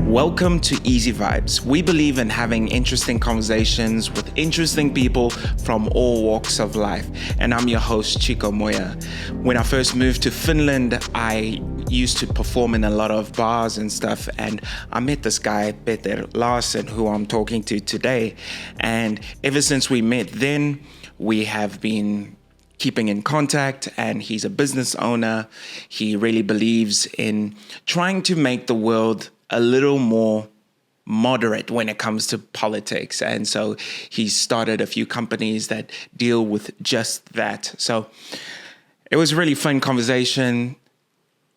Welcome to Easy Vibes. We believe in having interesting conversations with interesting people from all walks of life. And I'm your host, Chico Moya. When I first moved to Finland, I used to perform in a lot of bars and stuff. And I met this guy, Larsen, who I'm talking to today. And ever since we met then, we have been keeping in contact, and he's a business owner. He really believes in trying to make the world a little more moderate when it comes to politics. And so he started a few companies that deal with just that. So it was a really fun conversation.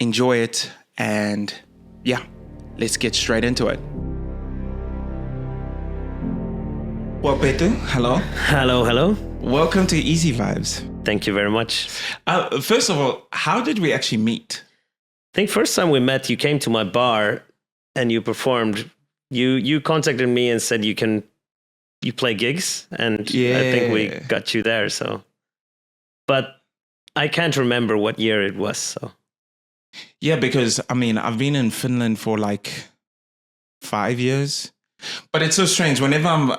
Enjoy it. And yeah, let's get straight into it. Well, Petu, hello. Hello. Welcome to Easy Vibes. Thank you very much. First of all, how did we actually meet? I think first time we met, you came to my bar and you performed. You contacted me and said you play gigs, and I think we got you there. So, but I can't remember what year it was. So, yeah, because I mean I've been in Finland for like 5 years, but it's so strange. Whenever I'm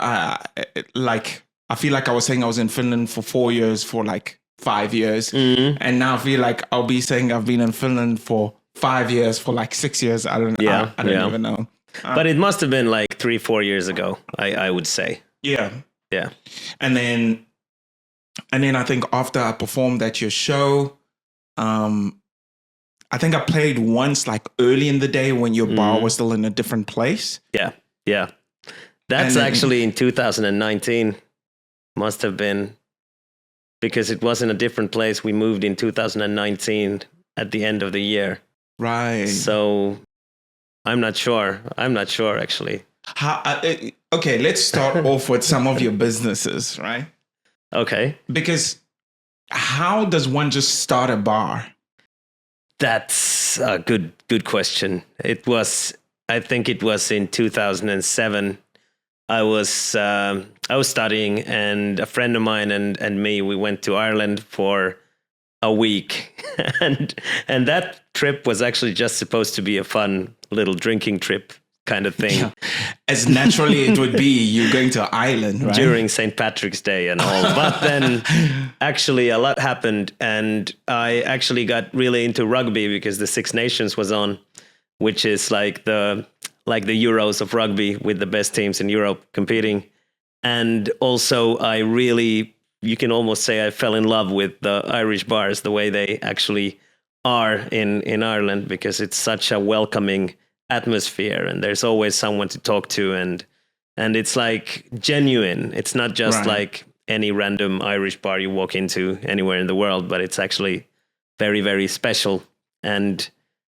I feel like I was saying I was in Finland for 4 years for like 5 years, and now I feel like I'll be saying I've been in Finland for 5 years for like 6 years. I don't know. I don't even know. But it must have been like 3-4 years ago, I would say. Yeah. And then I think after I performed at your show, I think I played once like early in the day when your bar was still in a different place. Yeah. That's actually in 2019. Must have been, because it was in a different place. We moved in 2019 at the end of the year. Right. So I'm not sure actually. Okay, let's start off with some of your businesses, right? Okay. Because how does one just start a bar? That's a good question. I think it was in 2007. I was studying, and a friend of mine and me, we went to Ireland for a week, and that trip was actually just supposed to be a fun little drinking trip kind of thing. Yeah. As naturally it would be, you going to Ireland, right? During St. Patrick's Day and all. But then actually a lot happened, and I actually got really into rugby because the Six Nations was on, which is like the Euros of rugby with the best teams in Europe competing. And also you can almost say I fell in love with the Irish bars, the way they actually are in Ireland, because it's such a welcoming atmosphere and there's always someone to talk to, and it's like genuine. It's not just like any random Irish bar you walk into anywhere in the world, but it's actually very, very special. And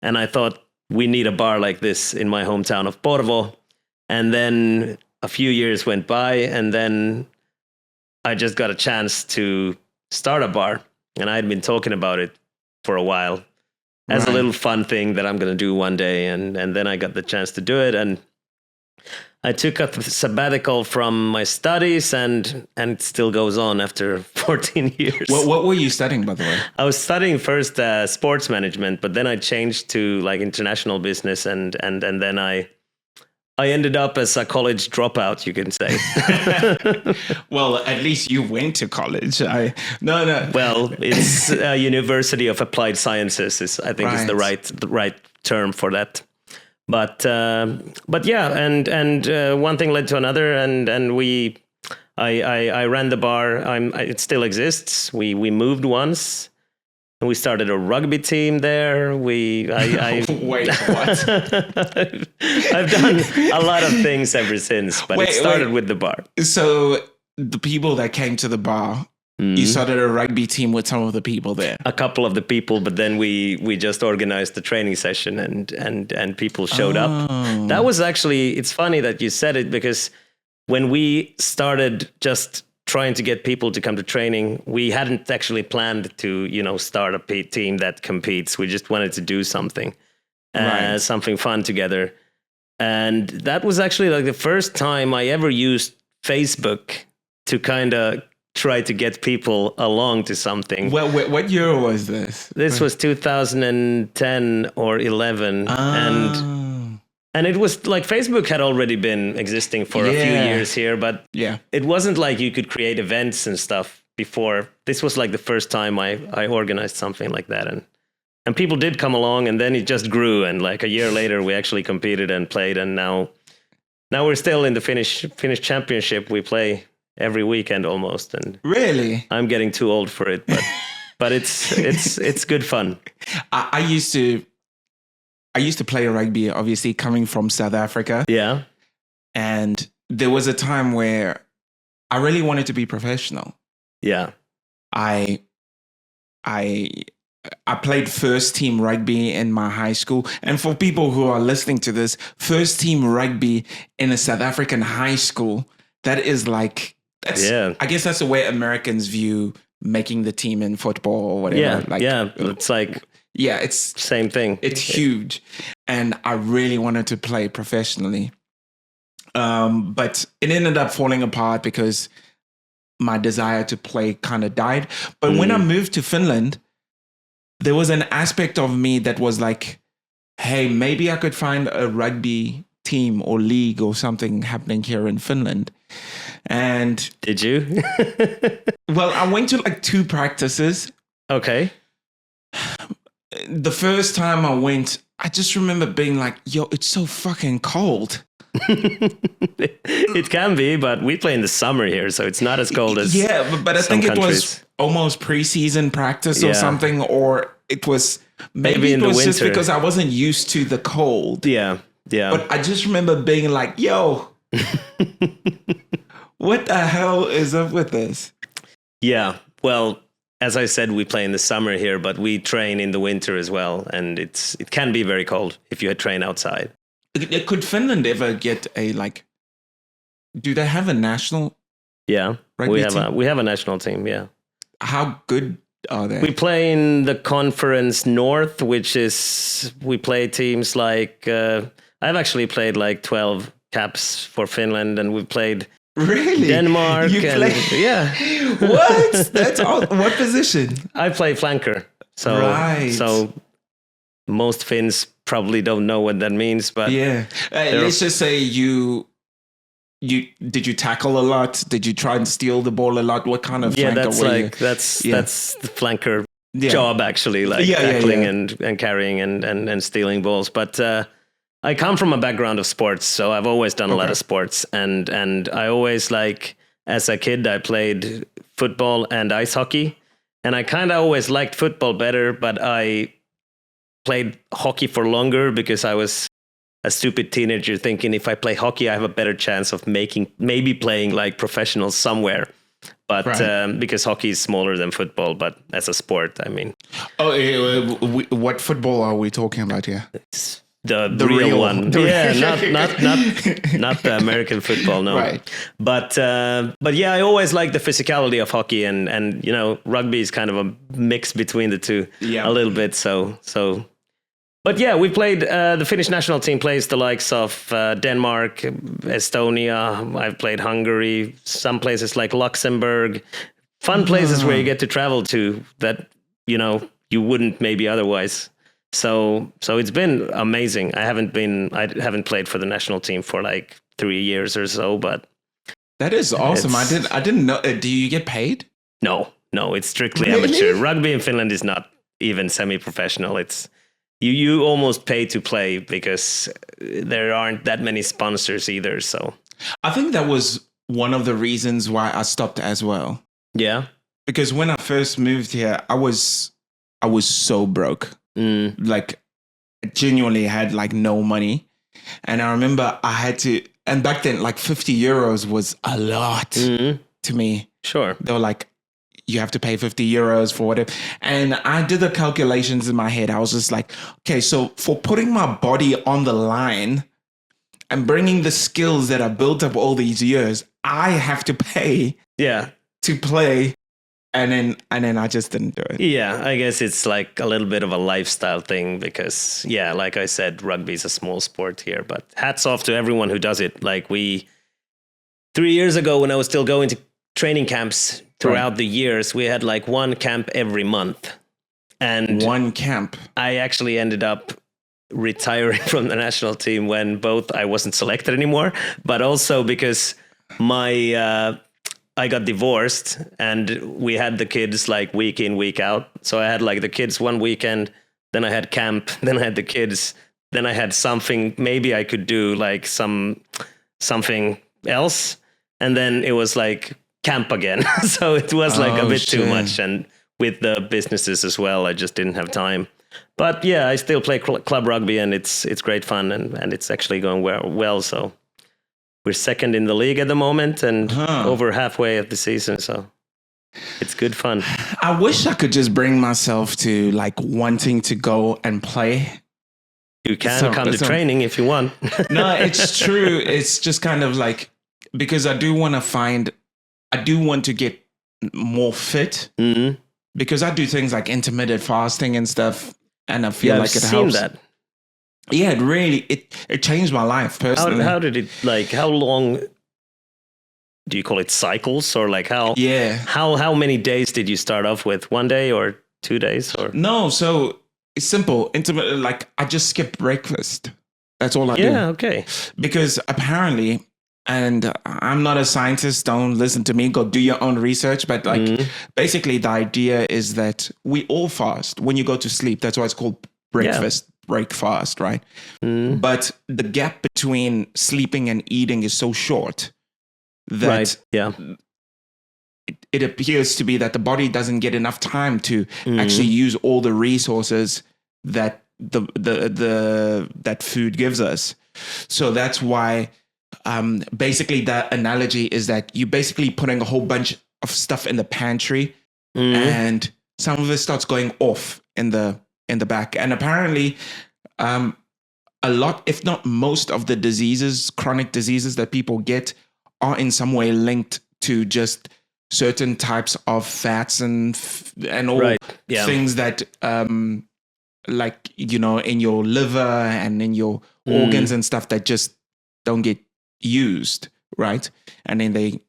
I thought we need a bar like this in my hometown of Provoo. And then a few years went by, and then I just got a chance to start a bar, and I had been talking about it for a while as a little fun thing that I'm going to do one day. And then I got the chance to do it, and I took a sabbatical from my studies, and it still goes on after 14 years. What were you studying, by the way? I was studying first sports management, but then I changed to like international business, and then I ended up as a college dropout, you can say. Well, at least you went to college. No. Well, it's University of Applied Sciences is the right term for that. But yeah, and one thing led to another, and I ran the bar. It still exists. We moved once. We started a rugby team there. Wait, what? I've done a lot of things ever since, but it started with the bar. So the people that came to the bar, you started a rugby team with some of the people there. A couple of the people, but then we just organized the training session, and people showed up. That was actually, it's funny that you said it, because when we started just trying to get people to come to training, we hadn't actually planned to, start a team that competes. We just wanted to do something, something fun together. And that was actually like the first time I ever used Facebook to kind of try to get people along to something. What year was this? This was 2010 or 11, and it was like Facebook had already been existing for a few years here, but it wasn't like you could create events and stuff before. This was like the first time I organized something like that, and people did come along, and then it just grew, and like a year later we actually competed and played, and now we're still in the Finnish championship. We play every weekend almost, and really, I'm getting too old for it, but it's good fun. I used to play rugby, obviously coming from South Africa. Yeah, and there was a time where I really wanted to be professional. Yeah, I played first team rugby in my high school. And for people who are listening to this, first team rugby in a South African high school, that is like, I guess that's the way Americans view making the team in football or whatever. It's like, it's same thing. It's huge. And I really wanted to play professionally. But it ended up falling apart because my desire to play kind of died. But when I moved to Finland, there was an aspect of me that was like, hey, maybe I could find a rugby team or league or something happening here in Finland. And did you? Well, I went to like 2 practices. Okay. The first time I went, I just remember being like, yo, it's so fucking cold. It can be, but we play in the summer here, so it's not as cold as but I think countries. It was almost preseason practice or something, or it was maybe in it was the just winter. because I wasn't used to the cold. Yeah. But I just remember being like, yo, what the hell is up with this? Yeah. Well, as I said, we play in the summer here, but we train in the winter as well, and it can be very cold if you train outside. Could Finland ever get a do they have a national? Yeah, we have a national team. Yeah. How good are they? We play in the Conference North, which is we play teams like I've actually played like 12 caps for Finland, and we've played Denmark. What? That's all. What position? I play flanker. So most Finns probably don't know what that means, but let's just say did you tackle a lot? Did you try and steal the ball a lot? What kind of flanker were you? That's the flanker job actually, like tackling and carrying and stealing balls. But I come from a background of sports, so I've always done a lot of sports, and I always as a kid I played football and ice hockey, and I kind of always liked football better, but I played hockey for longer because I was a stupid teenager thinking if I play hockey, I have a better chance of maybe playing like professional somewhere. But because hockey is smaller than football, but as a sport, I mean. What football are we talking about here? It's the real one. Not the American football, no. Right. But I always like the physicality of hockey, and rugby is kind of a mix between the two a little bit. So. But yeah, we played, the Finnish national team plays the likes of Denmark, Estonia. I've played Hungary, some places like Luxembourg. Fun places where you get to travel to that, you wouldn't maybe otherwise. So it's been amazing. I haven't played for the national team for like 3 years or so, but. That is awesome. I didn't know. Do you get paid? No, it's strictly amateur. Rugby in Finland is not even semi-professional. It's, You almost pay to play because there aren't that many sponsors either. So I think that was one of the reasons why I stopped as well. Yeah. Because when I first moved here, I was so broke. Like I genuinely had like no money. And I remember I had to, and back then like 50 euros was a lot to me. Sure. They were like, you have to pay 50 euros for whatever. And I did the calculations in my head. I was just like, okay, so for putting my body on the line and bringing the skills that I built up all these years, I have to pay to play. And then I just didn't do it. Yeah, I guess it's like a little bit of a lifestyle thing because, like I said, rugby is a small sport here. But hats off to everyone who does it. Like 3 years ago when I was still going to training camps throughout the years, we had like one camp every month. And one camp. I actually ended up retiring from the national team when both I wasn't selected anymore, but also because I got divorced and we had the kids like week in, week out. So I had like the kids one weekend, then I had camp, then I had the kids, then I had something, maybe I could do like something else. And then it was like camp again. So it was like a bit too much. And with the businesses as well, I just didn't have time. But yeah, I still play club rugby and it's great fun and it's actually going well. So we're second in the league at the moment and over halfway of the season. So it's good fun. I wish I could just bring myself to like wanting to go and play. You can come to training if you want. No, it's true. It's just kind of like, because I do want to get more fit because I do things like intermittent fasting and stuff. And I feel like it helps. That. Yeah, it really, it changed my life personally. How did it, like, how long do you call it, cycles, or like how many days did you start off with? 1 day or 2 days? Or no, so it's simple. Intermittent, like I just skip breakfast. That's all I do. Yeah, okay. Because apparently, and I'm not a scientist, don't listen to me, go do your own research. But like basically the idea is that we all fast when you go to sleep. That's why it's called breakfast. Break fast, right? But the gap between sleeping and eating is so short that it appears to be that the body doesn't get enough time to actually use all the resources that that food gives us. So that's why basically the analogy is that you're basically putting a whole bunch of stuff in the pantry and some of it starts going off in the back. And apparently a lot, if not most of the diseases, chronic diseases that people get are in some way linked to just certain types of fats and all things that like, you know, in your liver and in your organs and stuff that just don't get used, right? And then they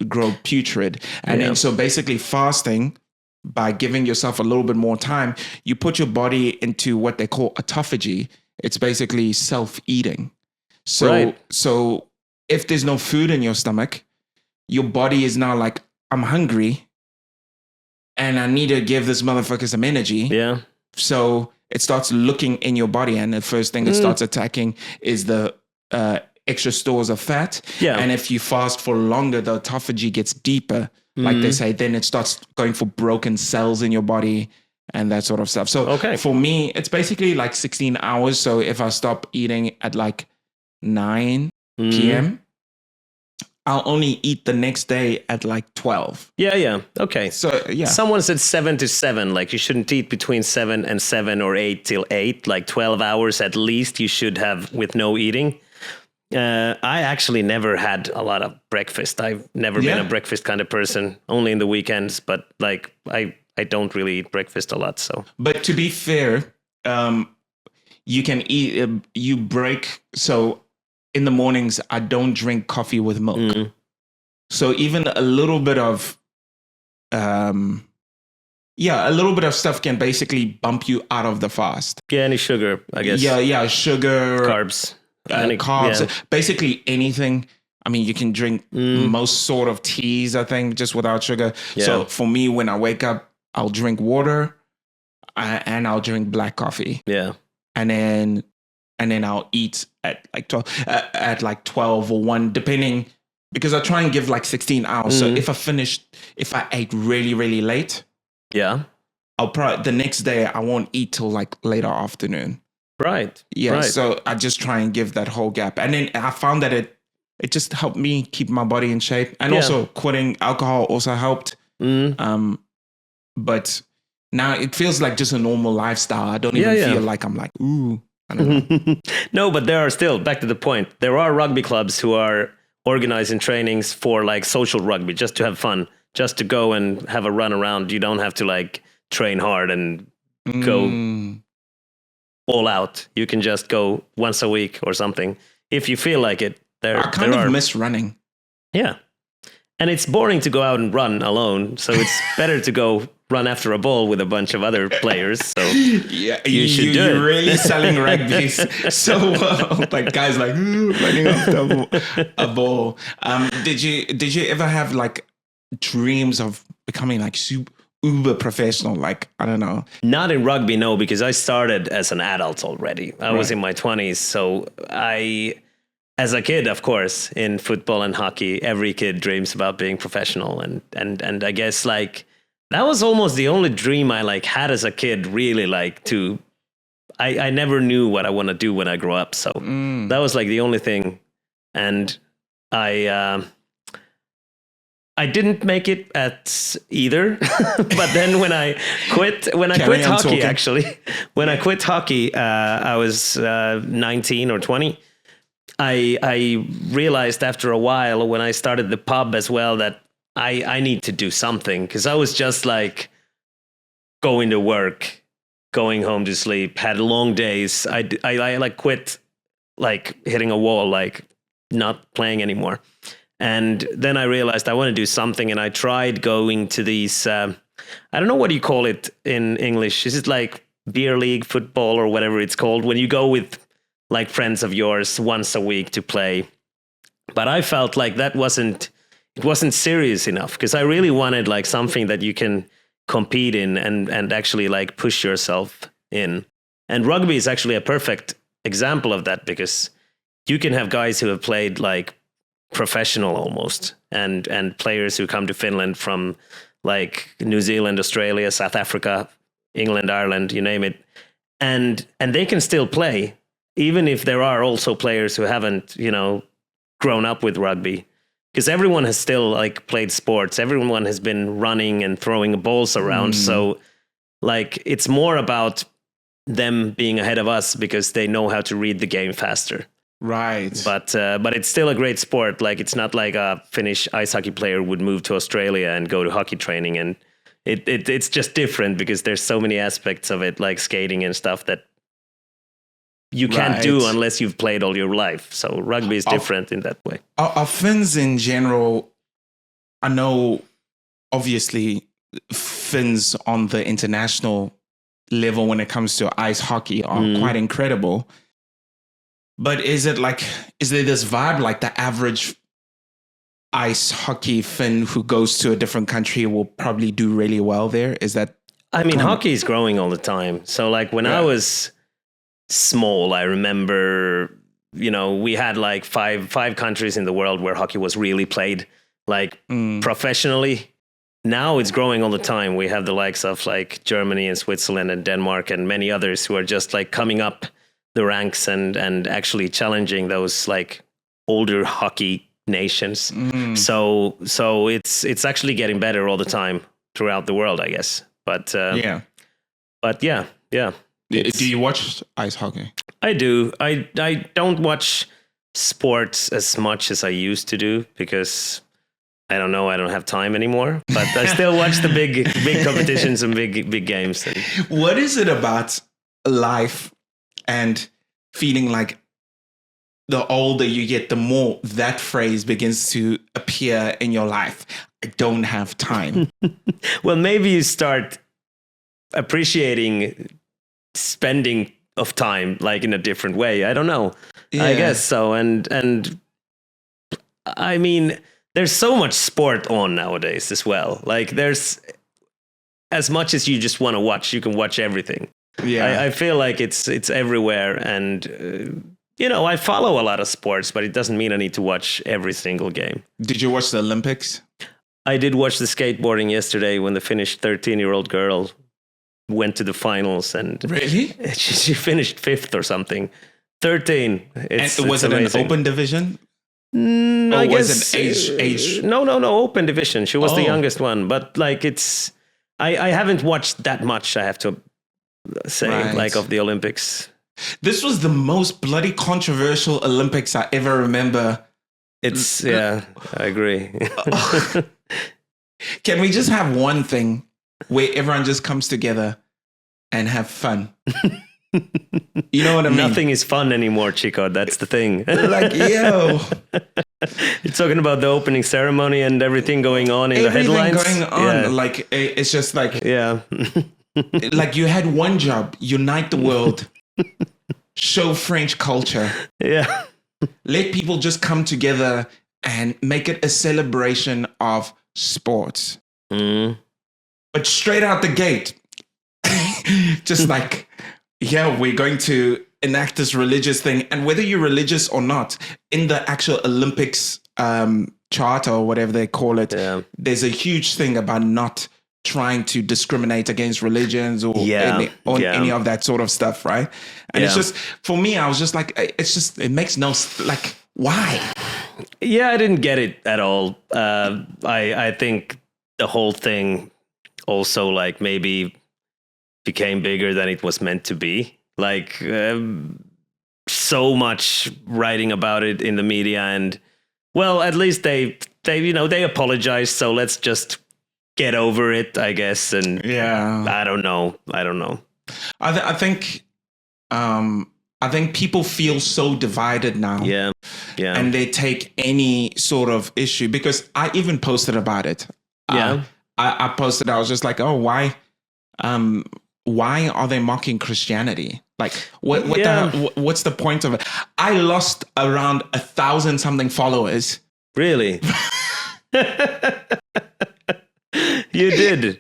grow putrid. And then so basically fasting, by giving yourself a little bit more time, you put your body into what they call autophagy. It's basically self-eating. So if there's no food in your stomach, your body is now like, I'm hungry and I need to give this motherfucker some energy. Yeah. So it starts looking in your body, and the first thing it starts attacking is the extra stores of fat. Yeah. And if you fast for longer, the autophagy gets deeper. Like they say, then it starts going for broken cells in your body and that sort of stuff. So for me, it's basically like 16 hours. So if I stop eating at like 9 p.m., I'll only eat the next day at like 12. Yeah. Okay. So yeah. Someone said 7 to 7. Like you shouldn't eat between 7 and 7 or 8 till 8. Like 12 hours at least you should have with no eating. I actually never had a lot of breakfast. I've never been a breakfast kind of person, only in the weekends. But like, I don't really eat breakfast a lot. So, but to be fair, you can eat. You break. So in the mornings, I don't drink coffee with milk. So even a little bit of, a little bit of stuff can basically bump you out of the fast. Yeah, any sugar, I guess. Yeah, sugar, carbs. Carbs, basically anything. I mean, you can drink most sort of teas, I think, just without sugar. Yeah. So for me, when I wake up, I'll drink water and I'll drink black coffee. Yeah. And then I'll eat at like 12 or 1, depending, because I try and give like 16 hours. So if I ate really, really late, I'll probably the next day I won't eat till like later afternoon. Right. Yeah. Right. So I just try and give that whole gap. And then I found that it just helped me keep my body in shape. And also quitting alcohol also helped. But now it feels like just a normal lifestyle. I don't even feel like I'm like, ooh, I don't know. No, but there are still, back to the point, there are rugby clubs who are organizing trainings for like social rugby, just to have fun, just to go and have a run around. You don't have to like train hard and go all out. You can just go once a week or something if you feel like it. I kind of miss running. Yeah. And it's boring to go out and run alone. So it's better to go run after a ball with a bunch of other players. So yeah, you should do it. You're really selling rugby so well. Like guys like running after a ball. Did you ever have like dreams of becoming like uber professional? Like, I don't know. Not in rugby, no, because I started as an adult already. I was in my 20s. So as a kid, of course, in football and hockey, every kid dreams about being professional. And I guess like that was almost the only dream I like had as a kid, really like to, I never knew what I want to do when I grow up. So that was like the only thing. And I didn't make it at either. But then when I quit hockey, I quit hockey, I was 19 or 20. I realized after a while when I started the pub as well that I need to do something, because I was just like going to work, going home to sleep, had long days. I like quit like hitting a wall, like not playing anymore. And then I realized I want to do something, and I tried going to these, I don't know what you call it in English. Is it like beer league football or whatever it's called, when you go with like friends of yours once a week to play? But I felt like it wasn't serious enough, because I really wanted like something that you can compete in and actually like push yourself in. And rugby is actually a perfect example of that, because you can have guys who have played like professional almost, and players who come to Finland from like New Zealand, Australia, South Africa, England, Ireland, you name it. And they can still play, even if there are also players who haven't, grown up with rugby, because everyone has still like played sports. Everyone has been running and throwing balls around. So like, it's more about them being ahead of us because they know how to read the game faster. Right. But it's still a great sport. Like, it's not like a Finnish ice hockey player would move to Australia and go to hockey training. And it's just different because there's so many aspects of it, like skating and stuff, that you can't do unless you've played all your life. So rugby is different in that way. Are Finns in general, I know obviously Finns on the international level when it comes to ice hockey are quite incredible. But is there this vibe like the average ice hockey Finn who goes to a different country will probably do really well there? Is that? I mean, hockey is growing all the time. So like when I was small, I remember, we had like five countries in the world where hockey was really played like professionally. Now it's growing all the time. We have the likes of like Germany and Switzerland and Denmark and many others who are just like coming up the ranks and actually challenging those like older hockey nations. So it's actually getting better all the time throughout the world, I guess. But yeah. Do you watch ice hockey? I do. I don't watch sports as much as I used to do, because I don't know, I don't have time anymore. But I still watch the big competitions and big games. What is it about life and feeling like the older you get, the more that phrase begins to appear in your life? I don't have time. Well, maybe you start appreciating spending of time like in a different way. I don't know. Yeah. I guess so. And I mean, there's so much sport on nowadays as well. Like, there's as much as you just want to watch, you can watch everything. Yeah, I feel like it's everywhere, and I follow a lot of sports, but it doesn't mean I need to watch every single game. Did you watch the Olympics? I did watch the skateboarding yesterday when the Finnish 13-year-old girl went to the finals, and really, she finished 5th or something. 13. Was it an open division? I guess was it age? No, open division. She was the youngest one, but like I haven't watched that much, I have to say, like, of the Olympics. This was the most bloody controversial Olympics I ever remember. I agree. Can we just have one thing where everyone just comes together and have fun? You know what I mean? Nothing is fun anymore, Chico. That's the thing. Like, yo, You're talking about the opening ceremony and everything going on in everything the headlines. going on. Yeah. Like, it's just like, Yeah. like you had one job: unite the world, show French culture, Yeah. let people just come together and make it a celebration of sports. Mm. But straight out the gate, just like, yeah, we're going to enact this religious thing. And whether you're religious or not, in the actual Olympics charter or whatever they call it, there's a huge thing about not trying to discriminate against religions or any of that sort of stuff, right? And it's just, for me, I was just like, it makes no, like, why? Yeah, I didn't get it at all. I think the whole thing also like maybe became bigger than it was meant to be. Like so much writing about it in the media, and well, at least they they apologized. So let's just get over it, I guess. And I don't know. I think people feel so divided now. Yeah. And they take any sort of issue, because I even posted about it. I posted, I was just like, oh, why are they mocking Christianity? Like, what's the point of it? I lost around 1,000 something followers. Really? You did?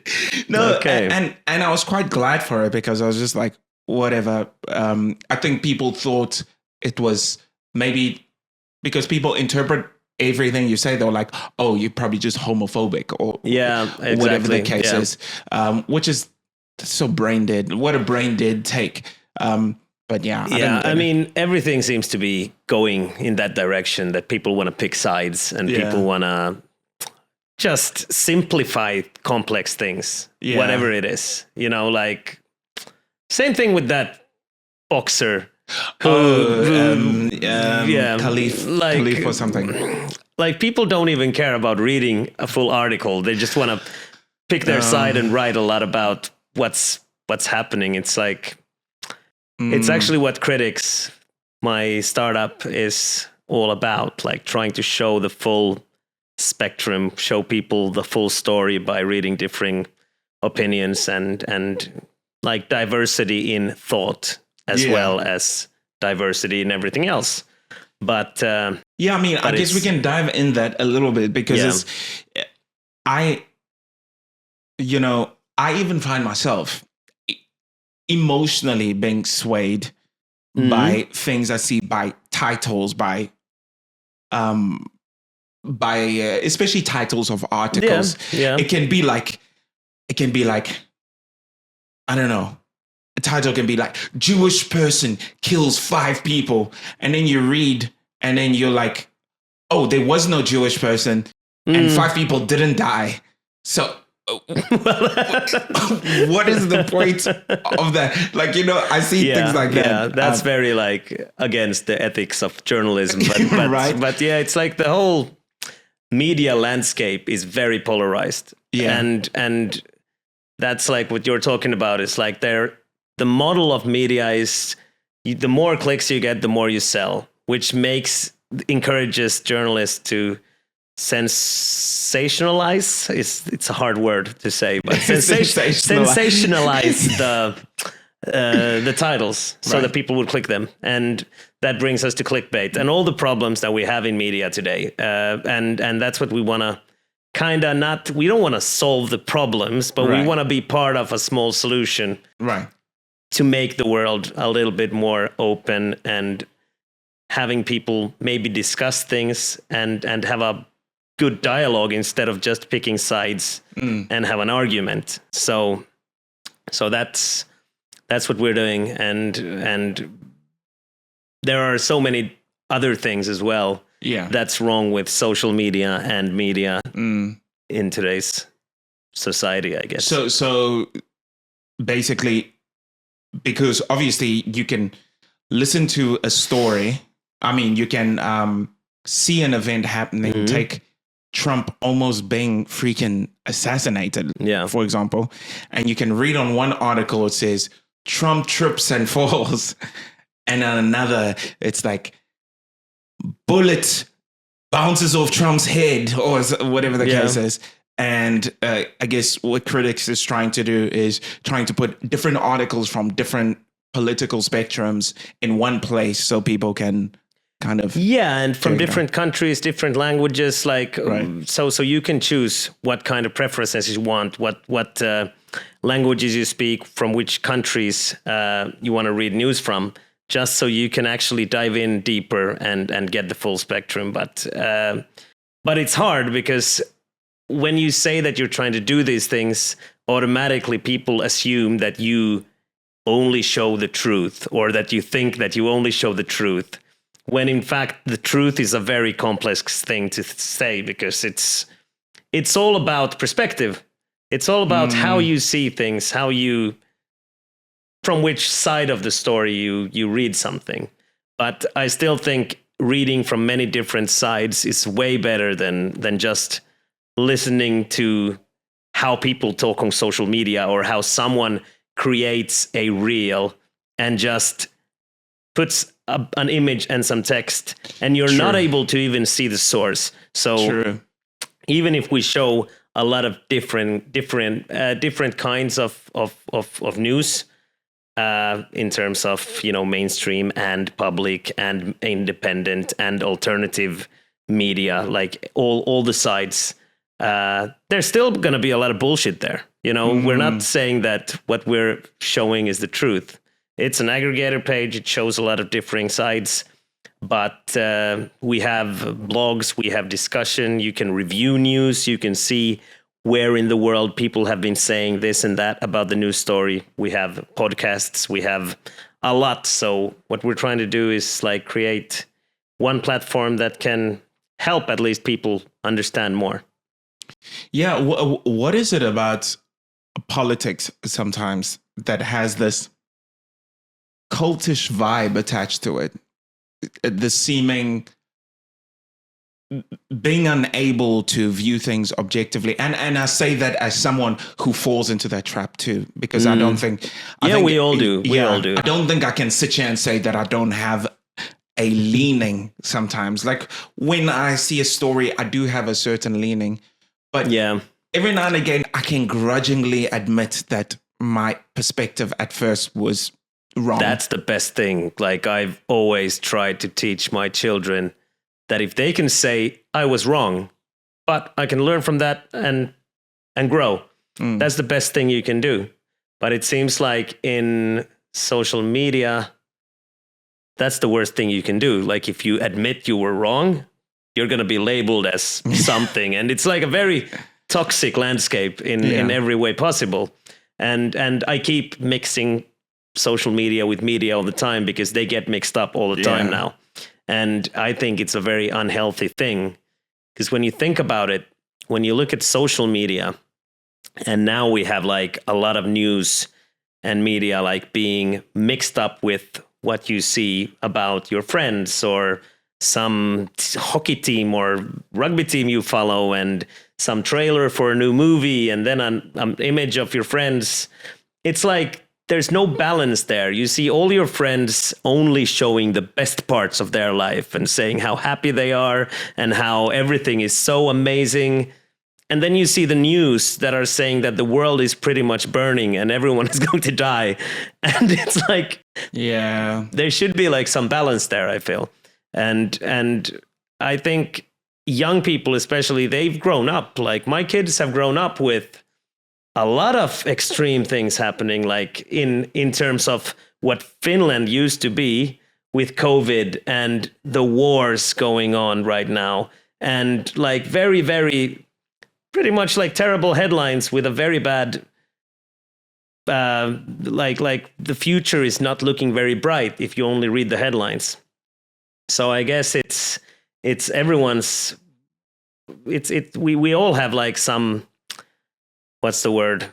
No. Okay. And I was quite glad for it, because I was just like, whatever. I think people thought it was maybe because people interpret everything you say. They're like, oh, you're probably just homophobic or exactly. whatever the case is, which is so brain dead. What a brain dead take. But I mean, everything seems to be going in that direction, that people want to pick sides and people want to just simplify complex things, whatever it is, like same thing with that boxer. Khalif or something. Like, people don't even care about reading a full article. They just want to pick their side and write a lot about what's happening. It's like, it's actually what Critix, my startup, is all about, like trying to show the full spectrum, show people the full story by reading differing opinions and like diversity in thought as well as diversity in everything else. But I mean, I guess we can dive in that a little bit, because I even find myself emotionally being swayed by things I see, by titles, by especially titles of articles. It can be like, I don't know. A title can be like, Jewish person kills 5 people. And then you read and then you're like, oh, there was no Jewish person and 5 people didn't die. So what is the point of that? Like, I see things like that. Yeah, that's very like against the ethics of journalism. But right. But it's like the whole media landscape is very polarized. Yeah. And that's like what you're talking about. It's like the model of media is the more clicks you get, the more you sell, which encourages journalists to sensationalize. It's a hard word to say, but sensationalize the titles so that people would click them, and that brings us to clickbait and all the problems that we have in media today. And that's what we want to we don't want to solve the problems, but we want to be part of a small solution, right, to make the world a little bit more open and having people maybe discuss things and have a good dialogue instead of just picking sides and have an argument. So that's what we're doing, and there are so many other things as well that's wrong with social media and media in today's society, I guess. So basically, because obviously you can listen to a story. I mean, you can see an event happening, take Trump almost being freaking assassinated, for example, and you can read on one article, it says Trump trips and falls. And on another, it's like bullet bounces off Trump's head or whatever the case is. And I guess what Critix is trying to do is trying to put different articles from different political spectrums in one place so people can kind of and from different countries, different languages, like so you can choose what kind of preferences you want, what languages you speak, from which countries you want to read news from, just so you can actually dive in deeper and get the full spectrum. But it's hard because when you say that you're trying to do these things, automatically people assume that you only show the truth, or that you think that you only show the truth, when in fact the truth is a very complex thing to say, because it's all about perspective. It's all about how you see things, from which side of the story you read something. But I still think reading from many different sides is way better than just listening to how people talk on social media, or how someone creates a reel and just puts an image and some text, and you're not able to even see the source. So even if we show a lot of different kinds of news, in terms of, mainstream and public and independent and alternative media, like all the sides, there's still going to be a lot of bullshit there. We're not saying that what we're showing is the truth. It's an aggregator page. It shows a lot of differing sides, but we have blogs, we have discussion. You can review news. You can see where in the world people have been saying this and that about the news story. We have podcasts. We have a lot. So what we're trying to do is like create one platform that can help at least people understand more. Yeah. What is it about politics sometimes that has this cultish vibe attached to it? The seeming being unable to view things objectively. And I say that as someone who falls into that trap too, because I don't think... we all do. We all do. I don't think I can sit here and say that I don't have a leaning sometimes. Like when I see a story, I do have a certain leaning. But every now and again, I can grudgingly admit that my perspective at first was wrong. That's the best thing. Like I've always tried to teach my children that if they can say, I was wrong, but I can learn from that and grow. That's the best thing you can do. But it seems like in social media, that's the worst thing you can do. Like if you admit you were wrong, you're going to be labeled as something. And it's like a very toxic landscape in every way possible. And I keep mixing social media with media all the time because they get mixed up all the time now. And I think it's a very unhealthy thing, because when you think about it, when you look at social media, and now we have like a lot of news and media like being mixed up with what you see about your friends or some hockey team or rugby team you follow, and some trailer for a new movie, and then an image of your friends. It's like there's no balance there. You see all your friends only showing the best parts of their life and saying how happy they are and how everything is so amazing. And then you see the news that are saying that the world is pretty much burning and everyone is going to die. And it's like, there should be like some balance there, I feel. And I think young people, especially, they've grown up. Like my kids have grown up with a lot of extreme things happening, like in terms of what Finland used to be with COVID and the wars going on right now. And like very, very, pretty much like terrible headlines with a very bad, like the future is not looking very bright if you only read the headlines. So I guess it's everyone's, we all have like some, what's the word?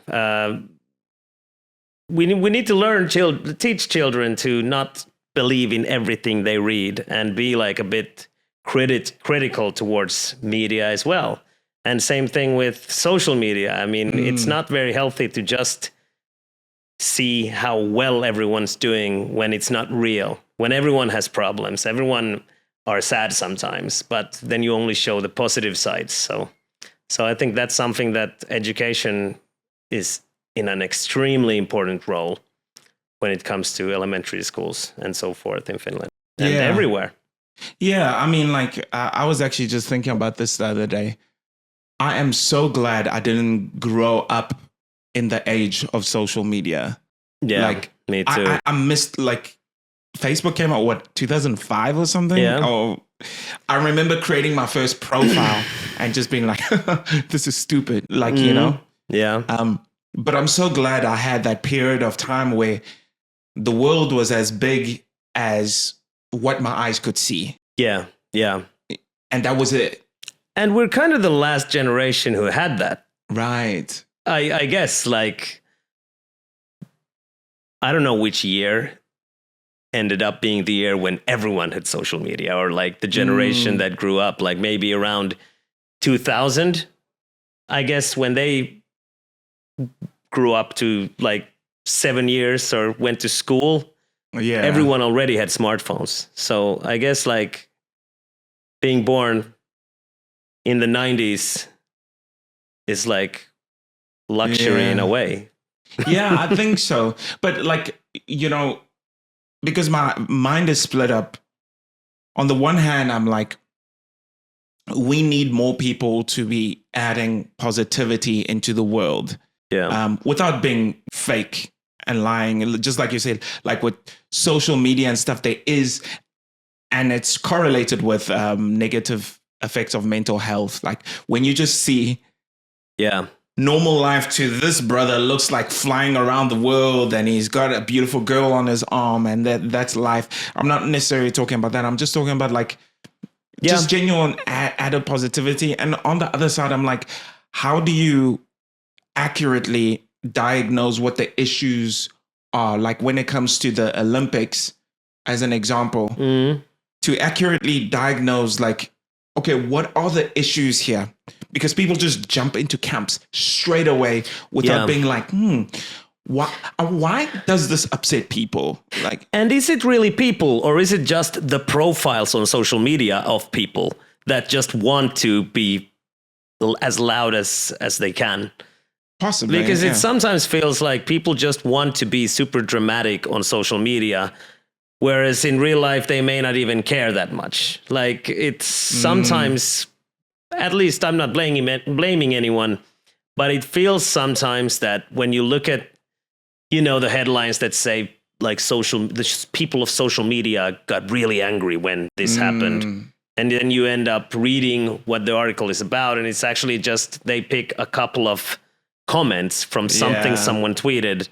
We need to teach children to not believe in everything they read and be like a bit critical towards media as well. And same thing with social media. I mean, it's not very healthy to just see how well everyone's doing when it's not real, when everyone has problems, everyone are sad sometimes, but then you only show the positive sides. So I think that's something that education is in an extremely important role when it comes to elementary schools and so forth in Finland and everywhere. Yeah, I mean, like, I was actually just thinking about this the other day. I am so glad I didn't grow up in the age of social media. Yeah, like, me too. I missed, like, Facebook came out, what, 2005 or something? Yeah. Oh, I remember creating my first profile and just being like, this is stupid. Like, you know? Yeah. But I'm so glad I had that period of time where the world was as big as what my eyes could see. Yeah. Yeah. And that was it. And we're kind of the last generation who had that. Right. I guess, like, I don't know which year ended up being the year when everyone had social media, or like the generation that grew up, like maybe around 2000, I guess, when they grew up to like 7 years or went to school. Yeah. Everyone already had smartphones. So I guess, like, being born in the 90s is like luxury in a way. Yeah, I think so. But, like, you know, because my mind is split up. On the one hand, I'm like, we need more people to be adding positivity into the world. Yeah. Without being fake and lying. Just like you said, like with social media and stuff, there is, and it's correlated with negative effects of mental health. Like when you just see normal life to this brother looks like flying around the world and he's got a beautiful girl on his arm and that's life. I'm not necessarily talking about that. I'm just talking about like just genuine added positivity. And on the other side, I'm like, how do you accurately diagnose what the issues are? Like when it comes to the Olympics, as an example, to accurately diagnose, like, okay, what are the issues here? Because people just jump into camps straight away without being like, why does this upset people? Like, and is it really people, or is it just the profiles on social media of people that just want to be as loud as they can? Possibly. Because it sometimes feels like people just want to be super dramatic on social media, whereas in real life, they may not even care that much. Like it's sometimes, at least I'm not blaming anyone, but it feels sometimes that when you look at, you know, the headlines that say like the people of social media got really angry when this happened. And then you end up reading what the article is about. And it's actually just, they pick a couple of comments from something someone tweeted.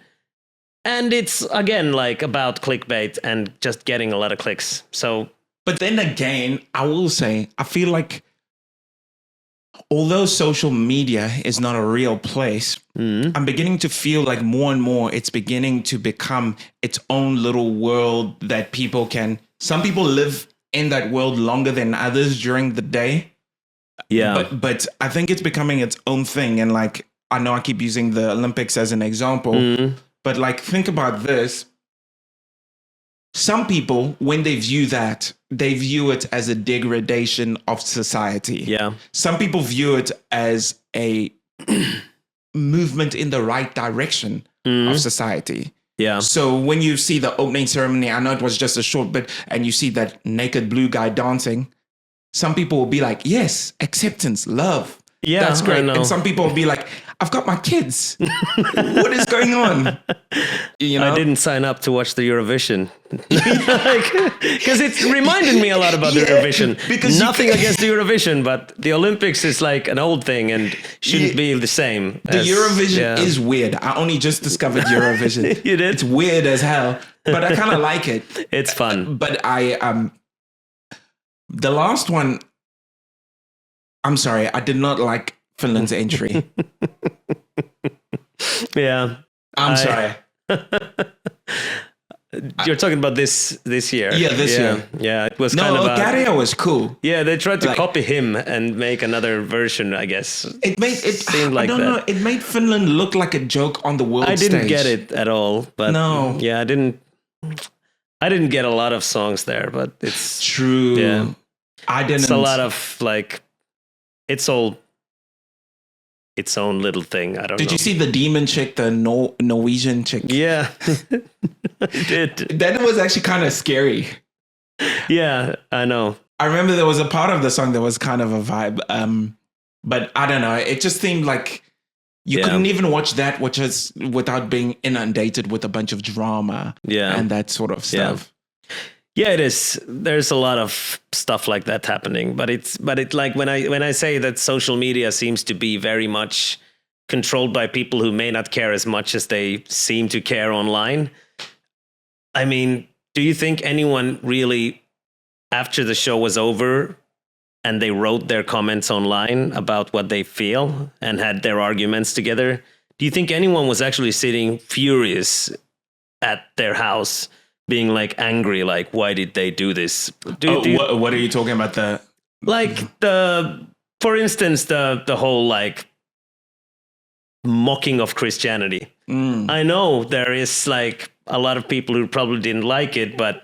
And it's, again, like about clickbait and just getting a lot of clicks. So, but then again, I will say, I feel like although social media is not a real place, I'm beginning to feel like more and more it's beginning to become its own little world that some people live in that world longer than others during the day. Yeah. But I think it's becoming its own thing. And like, I know I keep using the Olympics as an example, but like, think about this. Some people, when they view that, they view it as a degradation of society. Yeah. Some people view it as a movement in the right direction of society. Yeah. So when you see the opening ceremony, I know it was just a short bit, and you see that naked blue guy dancing, some people will be like, yes, acceptance, love. Yeah, that's great. And some people will be like, I've got my kids. What is going on? You know? I didn't sign up to watch the Eurovision. Because it reminded me a lot about the Eurovision. Because nothing against the Eurovision, but the Olympics is like an old thing and shouldn't be the same. The Eurovision is weird. I only just discovered Eurovision. You did? It's weird as hell, but I kind of like it. It's fun. But the last one, I'm sorry, I did not like Finland's entry. Yeah. I'm sorry. You're talking about this year. Yeah, this year. Yeah, it was No, kind of Gario was cool. Yeah, they tried to Like- copy him and make another version, I guess. It seemed like I don't that. know. It made Finland look like a joke on the world I didn't stage. get it at all, but No. yeah, I didn't get a lot of songs there, but it's True. Yeah. I didn't. It's a lot of like, it's all its own little thing. I don't know. Did you see the demon chick, the Norwegian chick? Yeah, I did. That was actually kind of scary. Yeah, I know. I remember there was a part of the song that was kind of a vibe. But I don't know. It just seemed like you couldn't even watch that without being inundated with a bunch of drama and that sort of stuff. Yeah, it is. There's a lot of stuff like that happening, but it's like when I say that social media seems to be very much controlled by people who may not care as much as they seem to care online. I mean, do you think anyone really, after the show was over and they wrote their comments online about what they feel and had their arguments together, do you think anyone was actually sitting furious at their house, being like angry, like, why did they do this? What are you talking about? For instance, the whole like mocking of Christianity. I know there is like a lot of people who probably didn't like it, but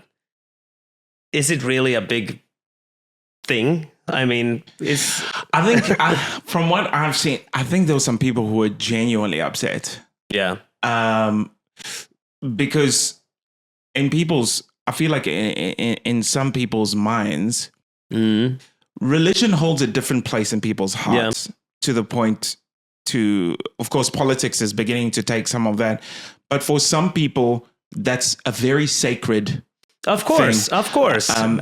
is it really a big thing? I mean, I think from what I've seen, I think there were some people who were genuinely upset. Yeah. Because I feel like in some people's minds, religion holds a different place in people's hearts to the point of course, politics is beginning to take some of that. But for some people, that's a very sacred Of course. and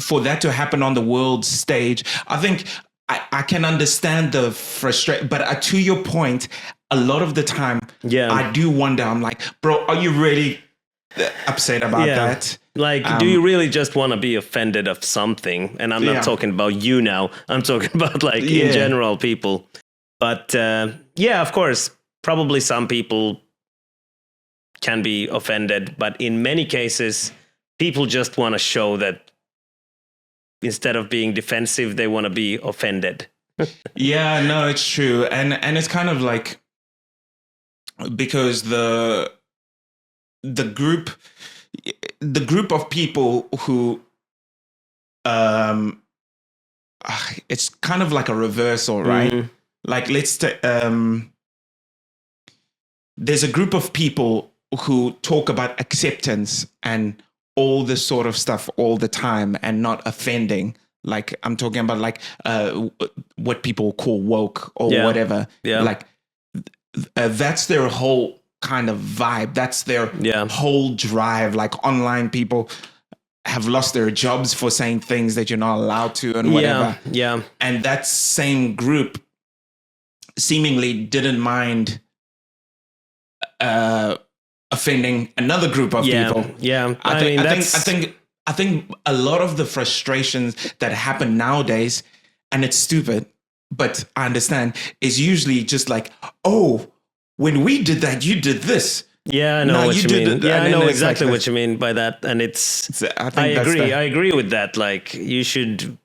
for that to happen on the world stage, I think I can understand the frustration. But to your point, a lot of the time, I do wonder. I'm like, bro, are you really upset about that? Like, do you really just want to be offended of something? And I'm not talking about you now. I'm talking about like in general people. But of course, probably some people can be offended. But in many cases, people just want to show that instead of being defensive, they want to be offended. Yeah, no, it's true. And it's kind of like, because the group of people who it's kind of like a reversal, right? Like there's a group of people who talk about acceptance and all this sort of stuff all the time and not offending. Like I'm talking about like what people call woke or whatever. Yeah. Like that's their whole kind of vibe. That's their whole drive. Like online people have lost their jobs for saying things that you're not allowed to and whatever. Yeah. And that same group seemingly didn't mind offending another group of people. Yeah. I think a lot of the frustrations that happen nowadays, and it's stupid, but I understand, is usually just like, oh, when we did that, you did this. Yeah, I know what you mean. I know exactly what you mean by that. And I agree with that. Like, you should,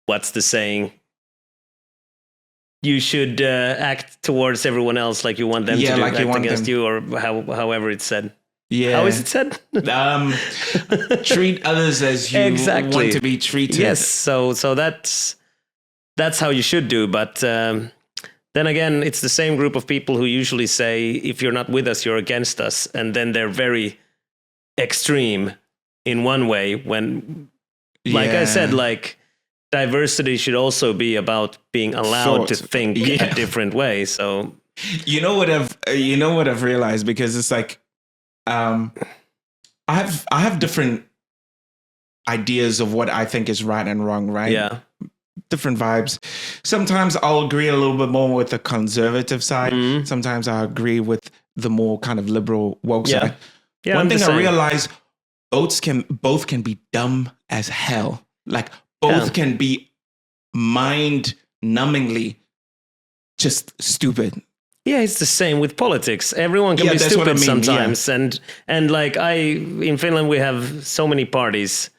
what's the saying? You should act towards everyone else like you want them to act against you, or however it's said. Yeah. How is it said? Treat others as you want to be treated. Yes. So that's how you should do. But then again, it's the same group of people who usually say, if you're not with us, you're against us. And then they're very extreme in one way when, like I said, like, diversity should also be about being allowed to think a different way. So you know what I've realized, because it's like I have different ideas of what I think is right and wrong, right? Yeah. Different vibes. Sometimes I'll agree a little bit more with the conservative side. Mm-hmm. Sometimes I agree with the more kind of liberal woke side. Yeah, one thing I realize, both can be dumb as hell. Like both can be mind-numbingly just stupid. Yeah, it's the same with politics. Everyone can Yeah, be that's what I stupid mean, sometimes, and like in Finland we have so many parties,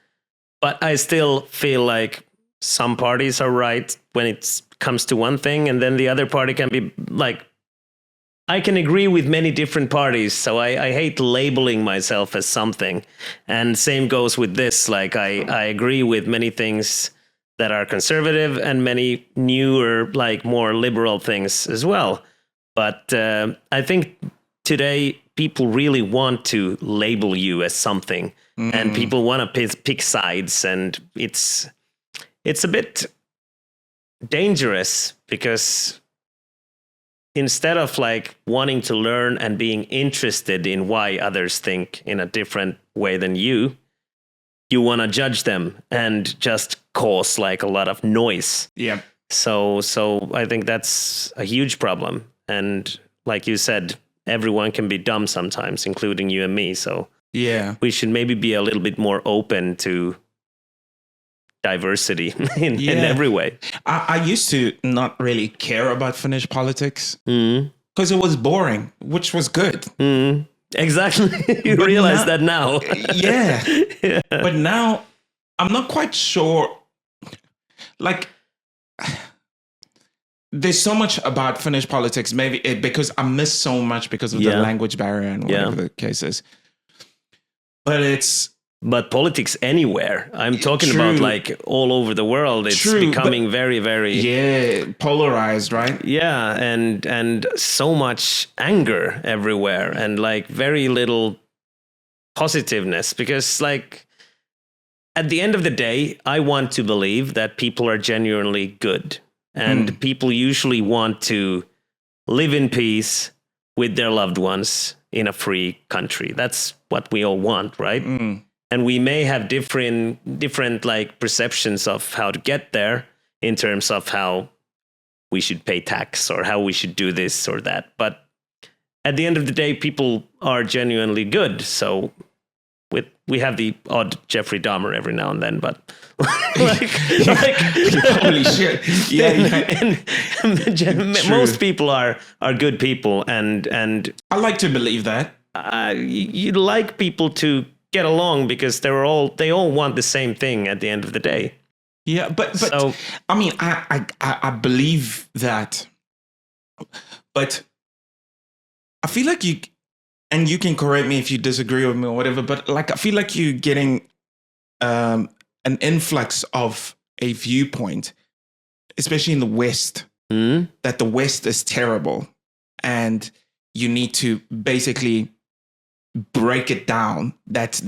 but I still feel like some parties are right when it comes to one thing, and then the other party can be like. I can agree with many different parties, so I hate labeling myself as something. And same goes with this. Like I agree with many things that are conservative and many newer, like more liberal things as well. But I think today people really want to label you as something, and people want to pick sides, and it's a bit dangerous because instead of like wanting to learn and being interested in why others think in a different way than you want to judge them and just cause like a lot of noise. Yeah. So I think that's a huge problem. And like you said, everyone can be dumb sometimes, including you and me. So Yeah. we should maybe be a little bit more open to diversity in every way. I used to not really care about Finnish politics Mm. because it was boring, which was good. Mm. Exactly. You But realize now- that now. Yeah. Yeah. But now I'm not quite sure. Like, there's so much about Finnish politics, maybe because I miss so much because of the Yeah. language barrier and whatever the case is. But politics anywhere. I'm talking True. about like all over the world. It's True, becoming very, very polarized, right? Yeah, and so much anger everywhere, and like very little positiveness. Because like at the end of the day, I want to believe that people are genuinely good, and people usually want to live in peace with their loved ones in a free country. That's what we all want, right? And we may have different like perceptions of how to get there in terms of how we should pay tax or how we should do this or that. But at the end of the day, people are genuinely good. So we have the odd Jeffrey Dahmer every now and then, but like Holy shit. Yeah. Most people are good people, and I like to believe that. you like people to get along because they all want the same thing at the end of the day. Yeah, but So- I mean, I believe that, but I feel like and you can correct me if you disagree with me or whatever, but like I feel like you're getting an influx of a viewpoint, especially in the West, that the West is terrible, and you need to basically break it down. That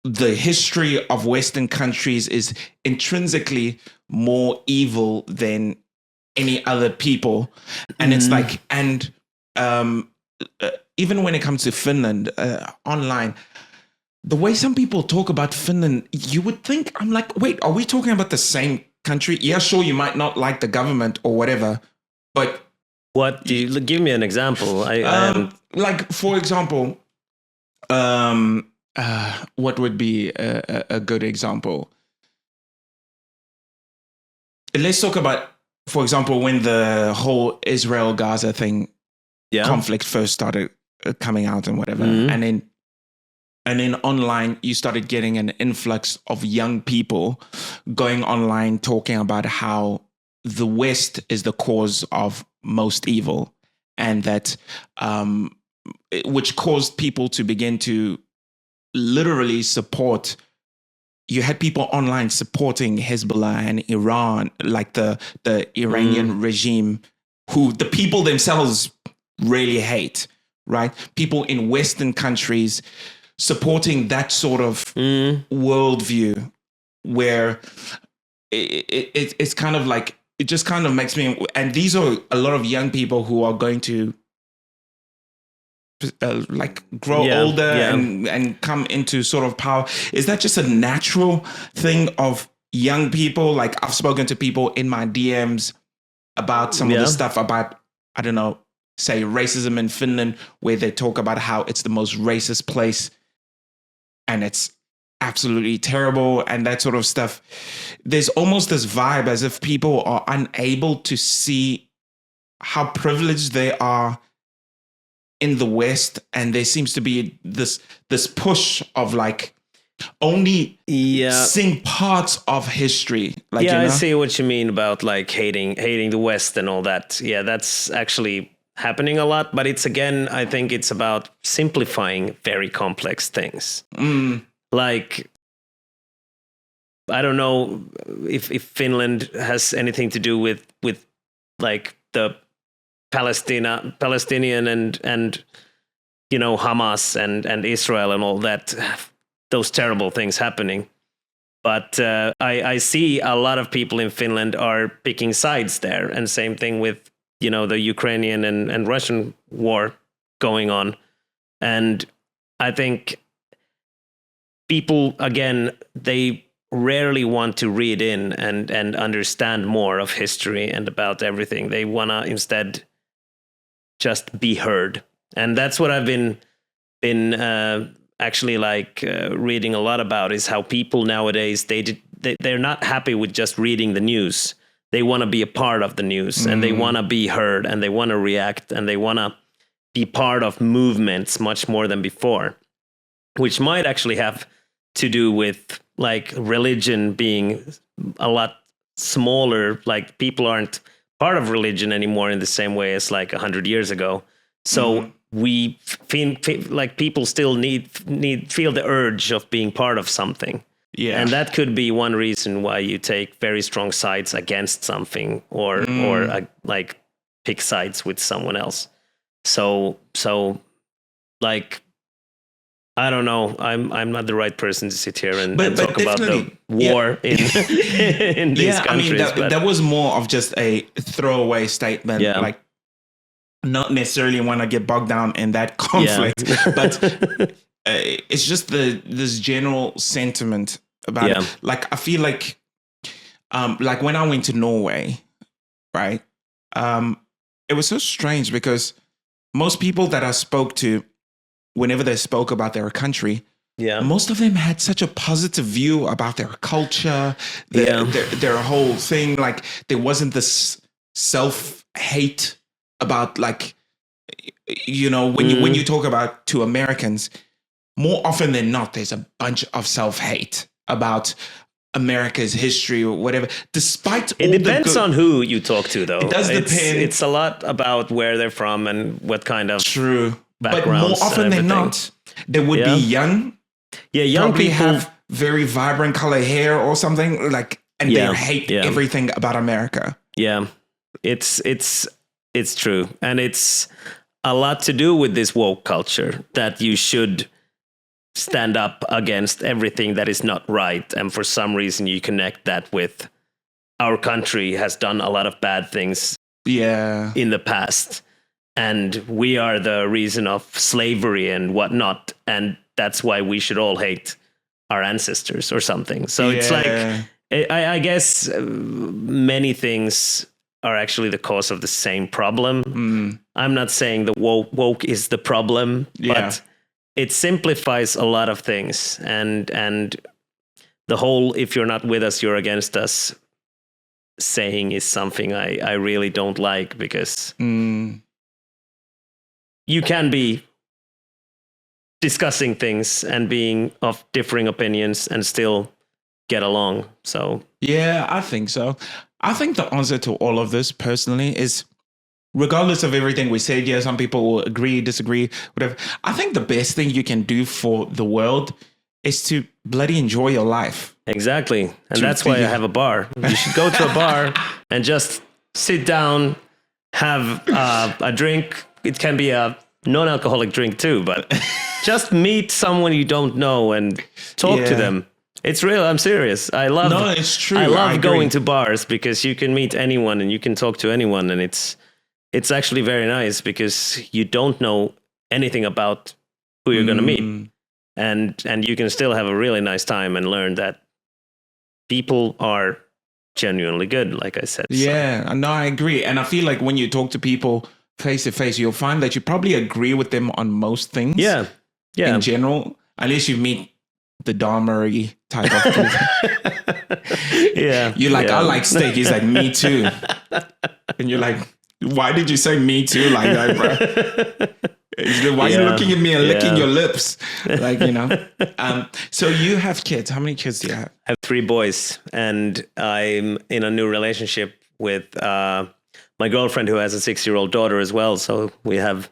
the history of Western countries is intrinsically more evil than any other people. And it's like, and even when it comes to Finland, online, the way some people talk about Finland, you would think, I'm like, wait, are we talking about the same country? Yeah, sure, you might not like the government or whatever, but What do you give me an example? like, for example, what would be a good example? Let's talk about, for example, when the whole Israel-Gaza thing conflict first started coming out and whatever, and then online you started getting an influx of young people going online talking about how the West is the cause of most evil, and that which caused people to begin to literally support. You had people online supporting Hezbollah and Iran, like the Iranian regime, who the people themselves really hate, right? People in Western countries supporting that sort of worldview, where it's kind of like, it just kind of makes me, and these are a lot of young people who are going to like grow older and come into sort of power. Is that just a natural thing of young people? Like, I've spoken to people in my DMs about some of the stuff about, I don't know, say racism in Finland, where they talk about how it's the most racist place and it's absolutely terrible and that sort of stuff. There's almost this vibe as if people are unable to see how privileged they are in the West, and there seems to be this push of like only seeing parts of history. Like, I see what you mean about like hating the West and all that. Yeah, that's actually happening a lot, but it's, again, I think it's about simplifying very complex things. Like, I don't know if Finland has anything to do with like the Palestinian and you know, Hamas and Israel and all that, those terrible things happening. But I see a lot of people in Finland are picking sides there, and same thing with, you know, the Ukrainian and Russian war going on. And I think people, again, they rarely want to read in and understand more of history and about everything. They want to instead just be heard. And that's what I've been actually like reading a lot about, is how people nowadays, they're not happy with just reading the news. They want to be a part of the news, and they want to be heard, and they want to react, and they want to be part of movements much more than before, which might actually have to do with like religion being a lot smaller. Like, people aren't part of religion anymore in the same way as like 100 years ago. So we feel like people still feel the urge of being part of something. Yeah. And that could be one reason why you take very strong sides against something, or like pick sides with someone else. So like, I don't know. I'm not the right person to sit here and talk about the war in these countries. I mean, that was more of just a throwaway statement. Yeah. Like, not necessarily want to get bogged down in that conflict, but it's just this general sentiment about it. Like, I feel like when I went to Norway, right? It was so strange because most people that I spoke to, whenever they spoke about their country, most of them had such a positive view about their culture, their whole thing. Like, there wasn't this self-hate about, like, you know, when you talk about to Americans, more often than not, there's a bunch of self-hate about America's history or whatever. Despite it depends on who you talk to, though. It does depend. It's a lot about where they're from and what kind of backgrounds. But more often than not, they would be young. Yeah, young probably people have very vibrant color hair or something, like, and they hate everything about America. Yeah, it's true, and it's a lot to do with this woke culture, that you should stand up against everything that is not right. And for some reason, you connect that with our country has done a lot of bad things in the past. And we are the reason of slavery and whatnot. And that's why we should all hate our ancestors or something. So it's like, I guess many things are actually the cause of the same problem. I'm not saying the woke is the problem, but it simplifies a lot of things. And the whole, if you're not with us, you're against us saying is something I really don't like, because you can be discussing things and being of differing opinions and still get along. So yeah, I think so. I think the answer to all of this personally is, regardless of everything we said, some people will agree, disagree, whatever. I think the best thing you can do for the world is to bloody enjoy your life. Exactly. And that's why I have a bar. You should go to a bar and just sit down, have a drink. It can be a non-alcoholic drink too, but just meet someone you don't know and talk to them. It's real. I'm serious. It's true. I love going to bars because you can meet anyone and you can talk to anyone, and it's actually very nice because you don't know anything about who you're going to meet, and you can still have a really nice time and learn that people are genuinely good, like I said. Yeah, no, I agree. And I feel like when you talk to people face to face, you'll find that you probably agree with them on most things. Yeah. In general, unless you meet the Dahmer type of people. You're like, I like steak. He's like, me too. And you're like, Why did you say me too like that, bro? Why are you looking at me and licking your lips? Like, so you have kids. How many kids do you have? I have 3 boys, and I'm in a new relationship with my girlfriend who has a 6-year-old daughter as well. So we have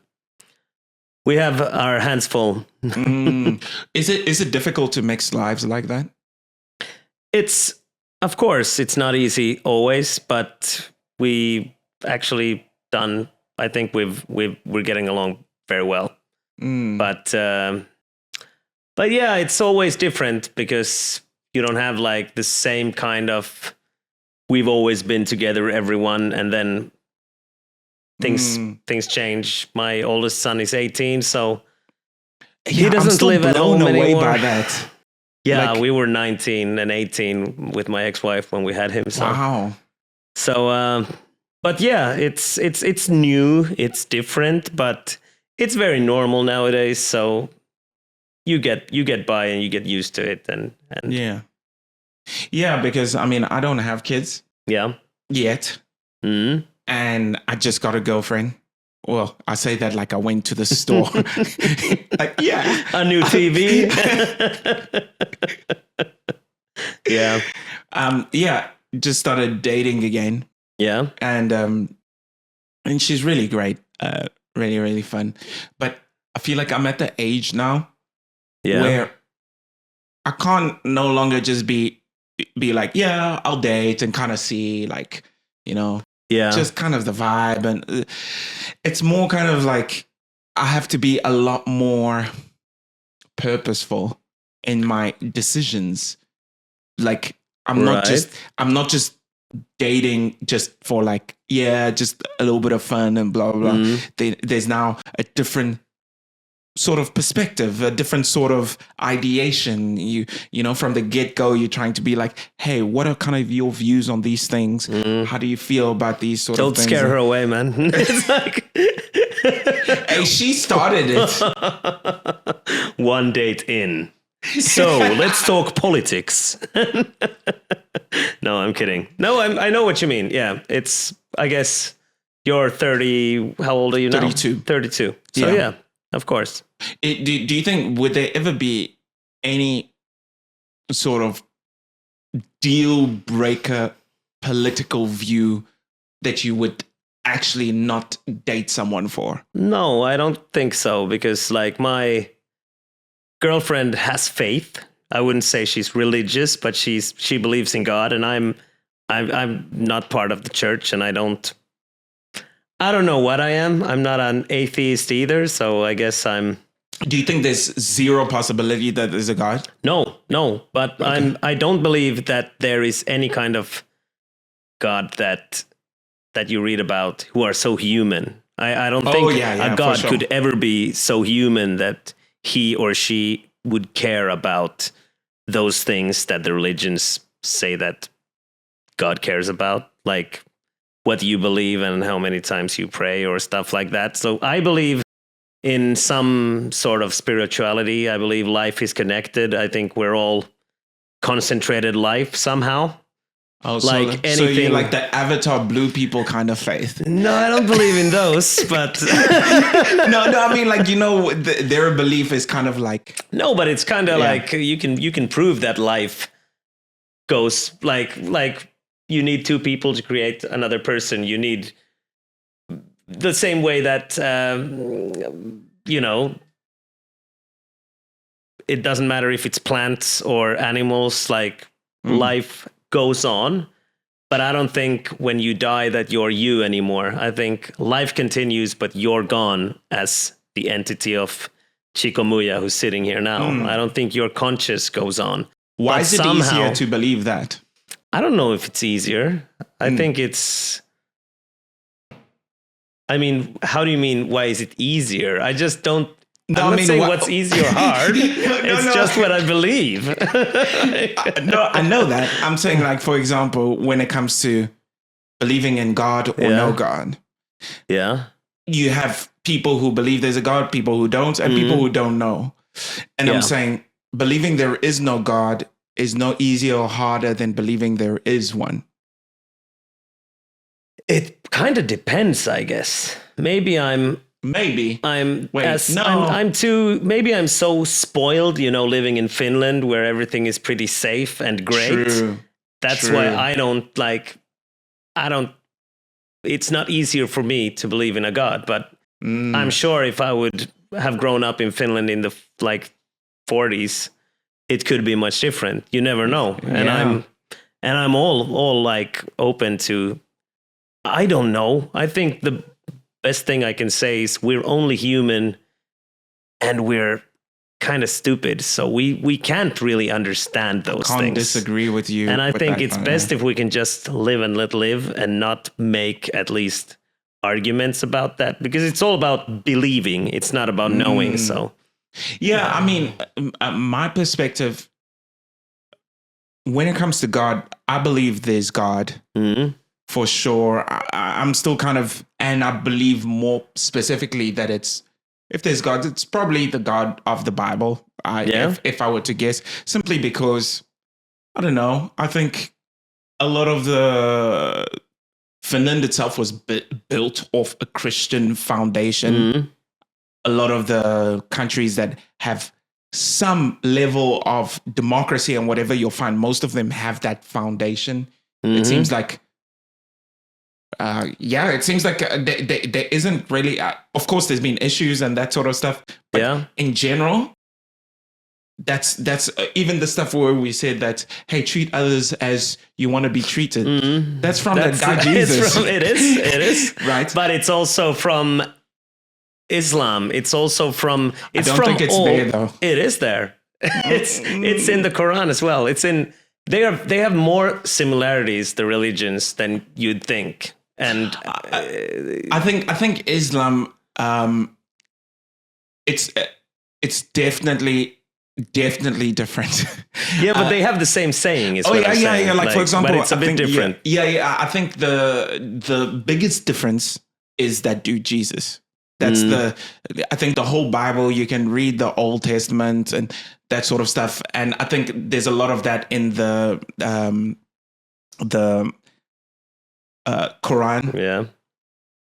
our hands full. Is it difficult to mix lives like that? Of course, it's not easy always, but we actually done. I think we're getting along very well. But yeah, it's always different because you don't have like the same kind of. We've always been together, everyone, and then things change. My oldest son is 18, so he doesn't live at home anymore. Away by that. Yeah, we were 19 and 18 with my ex-wife when we had him. So. Wow. So, but yeah, it's new, it's different, but it's very normal nowadays. So you get by and you get used to it, and yeah, because I don't have kids. Yeah. Yet. Mm-hmm. And I just got a girlfriend. Well, I say that like I went to the store. Like, yeah. A new TV. Yeah. Yeah. Just started dating again. Yeah. And she's really great. Really, really fun. But I feel like I'm at the age now where I can't no longer just be like, yeah, I'll date and kind of see like, just kind of the vibe. And it's more kind of like I have to be a lot more purposeful in my decisions. Like I'm not just dating just for like, just a little bit of fun and blah, blah, blah. There's now a different sort of perspective, a different sort of ideation. You from the get-go, you're trying to be like, hey, what are kind of your views on these things? How do you feel about these sort of things? Don't scare her away, man. It's like hey, she started it. One date in. So let's talk politics. No, I'm kidding. No, I know what you mean. Yeah, it's, I guess you're 30. How old are you now? 32. So yeah, of course. Do you think, would there ever be any sort of deal breaker political view that you would actually not date someone for? No, I don't think so, because like my girlfriend has faith. I wouldn't say she's religious, but she believes in God, and I'm not part of the church, and I don't know what I am. I'm not an atheist either, so I guess I'm. Do you think there's zero possibility that there's a God? No, but okay. I don't believe that there is any kind of God that you read about who are so human. I don't think a God could ever be so human that he or she would care about those things that the religions say that God cares about, like what you believe and how many times you pray or stuff like that. So I believe in some sort of spirituality. I believe life is connected. I think we're all concentrated life somehow. Oh, like so you're like the Avatar blue people kind of faith. No, I don't believe in those, but no, I mean, like, their belief is kind of like, no, but it's kind of like you can prove that life goes like you need two people to create another person. You need the same way that it doesn't matter if it's plants or animals, like life goes on, but I don't think when you die that you're you anymore. I think life continues, but you're gone as the entity of Chico Muya, who's sitting here now. I don't think your conscious goes on. Why is it easier to believe that? I don't know if it's easier. I think it's... I mean, how do you mean, why is it easier? I just don't... I'm not saying what's easy or hard. It's just what I believe. No, I know that. I'm saying, like, for example, when it comes to believing in God or no God. Yeah. You have people who believe there's a God, people who don't, and people who don't know. And I'm saying believing there is no God is no easier or harder than believing there is one. It kind of depends, I guess. Maybe I'm Maybe. Wait, no. I'm too, maybe I'm so spoiled, living in Finland where everything is pretty safe and great. True. That's True. why I don't, it's not easier for me to believe in a God, but I'm sure if I would have grown up in Finland in the 40s, it could be much different. You never know. And I'm all like open to, I don't know. I think the best thing I can say is we're only human and we're kind of stupid. So we can't really understand those things. Can't disagree with you. And I think it's best if we can just live and let live and not make at least arguments about that, because it's all about believing. It's not about knowing. So, yeah, I mean, my perspective, when it comes to God, I believe there's God. For sure. I'm still kind of, and I believe more specifically that if there's God, it's probably the God of the Bible. If I were to guess, simply because, I don't know, I think a lot of the Finland itself was built off a Christian foundation. A lot of the countries that have some level of democracy and whatever, you'll find most of them have that foundation. It seems like, it seems like there isn't really, of course, there's been issues and that sort of stuff. But in general, that's even the stuff where we said that, hey, treat others as you want to be treated. That's from the guy Jesus. It is. Right. But it's also from Islam. It's also from, I don't think it's there though. It is there. It's in the Quran as well. They have more similarities, the religions, than you'd think. And I think Islam, it's definitely different. Yeah, but they have the same saying. Is what I'm saying. Like, for example, but it's a bit different. Yeah. I think the biggest difference is that dude Jesus. That's I think the whole Bible, you can read the Old Testament and that sort of stuff. And I think there's a lot of that in the Quran. Yeah.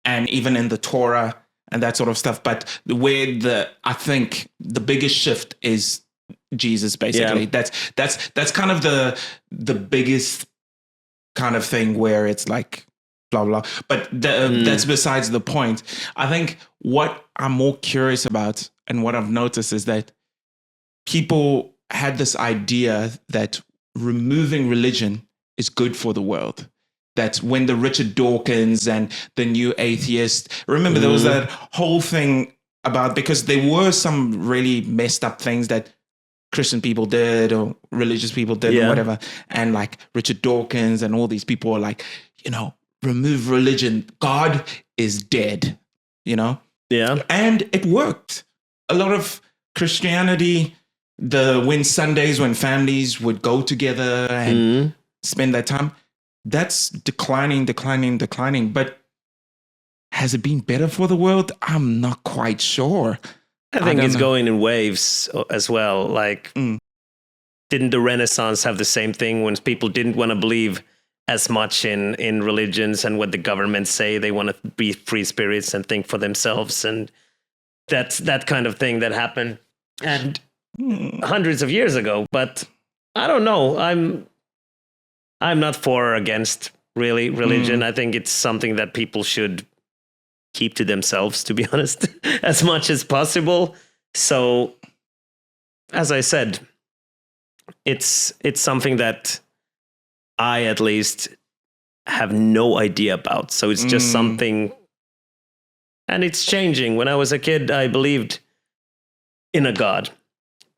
And even in the Torah and that sort of stuff. But where I think the biggest shift is Jesus, basically. Yeah. That's kind of the biggest kind of thing where it's like, blah, blah. But that's besides the point. I think what I'm more curious about and what I've noticed is that people had this idea that removing religion is good for the world. That when the Richard Dawkins and the New Atheist, remember there was that whole thing about, because there were some really messed up things that Christian people did or religious people did or whatever. And like Richard Dawkins and all these people are like, remove religion. God is dead, Yeah. And it worked. A lot of Christianity, when Sundays, when families would go together and spend that time, that's declining. But has it been better for the world? I'm not quite sure. I think it's going in waves as well. Like, didn't the Renaissance have the same thing when people didn't want to believe as much in religions and what the governments say? They want to be free spirits and think for themselves. And that's that kind of thing that happened and hundreds of years ago. But I don't know. I'm not for or against really religion. I think it's something that people should keep to themselves, to be honest, as much as possible. So, as I said, it's something that I at least have no idea about. So it's just something, and it's changing. When I was a kid, I believed in a God.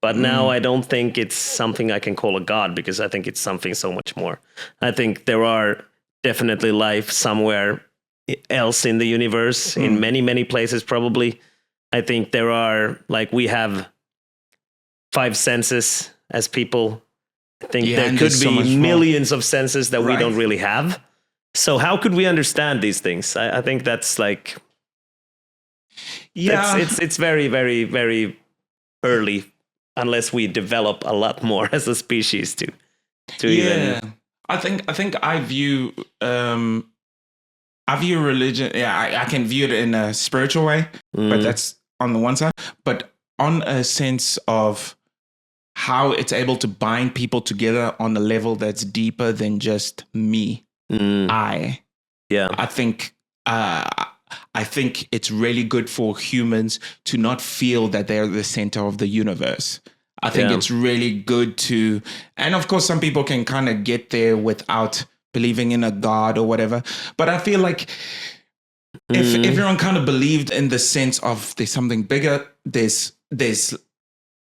But now I don't think it's something I can call a God, because I think it's something so much more. I think there are definitely life somewhere else in the universe, in many, many places probably. I think there are, like, we have 5 senses as people. I think there could be millions of senses that we don't really have. So how could we understand these things? I think that's like, it's very, very, very early, unless we develop a lot more as a species to even. I think I view I view religion, I can view it in a spiritual way, but that's on the one side. But on a sense of how it's able to bind people together on a level that's deeper than just me, I think it's really good for humans to not feel that they're the center of the universe. I think it's really good to, and of course, some people can kind of get there without believing in a God or whatever. But I feel like if everyone kind of believed in the sense of there's something bigger, there's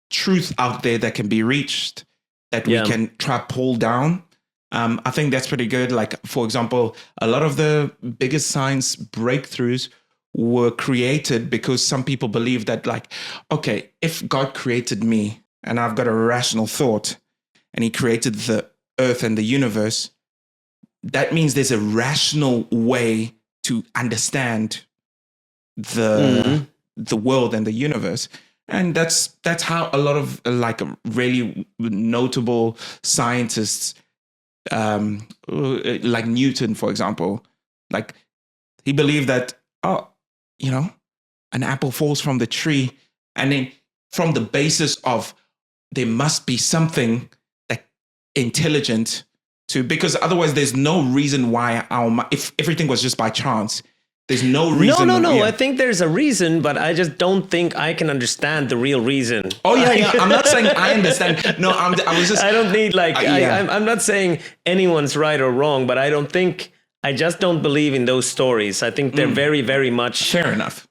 truth out there that can be reached, that we can try to pull down. I think that's pretty good. Like, for example, a lot of the biggest science breakthroughs were created because some people believe that, like, okay, if God created me and I've got a rational thought and he created the earth and the universe, that means there's a rational way to understand the world and the universe. And that's how a lot of like really notable scientists, like Newton, for example, like he believed that, an apple falls from the tree, and then from the basis of there must be something that intelligent to, because otherwise there's no reason why if everything was just by chance, there's no reason. No. Yeah. I think there's a reason, but I just don't think I can understand the real reason. Oh yeah. I'm not saying I understand. No, I was just. I don't need I'm not saying anyone's right or wrong, but I just don't believe in those stories. I think they're very, very much fair enough.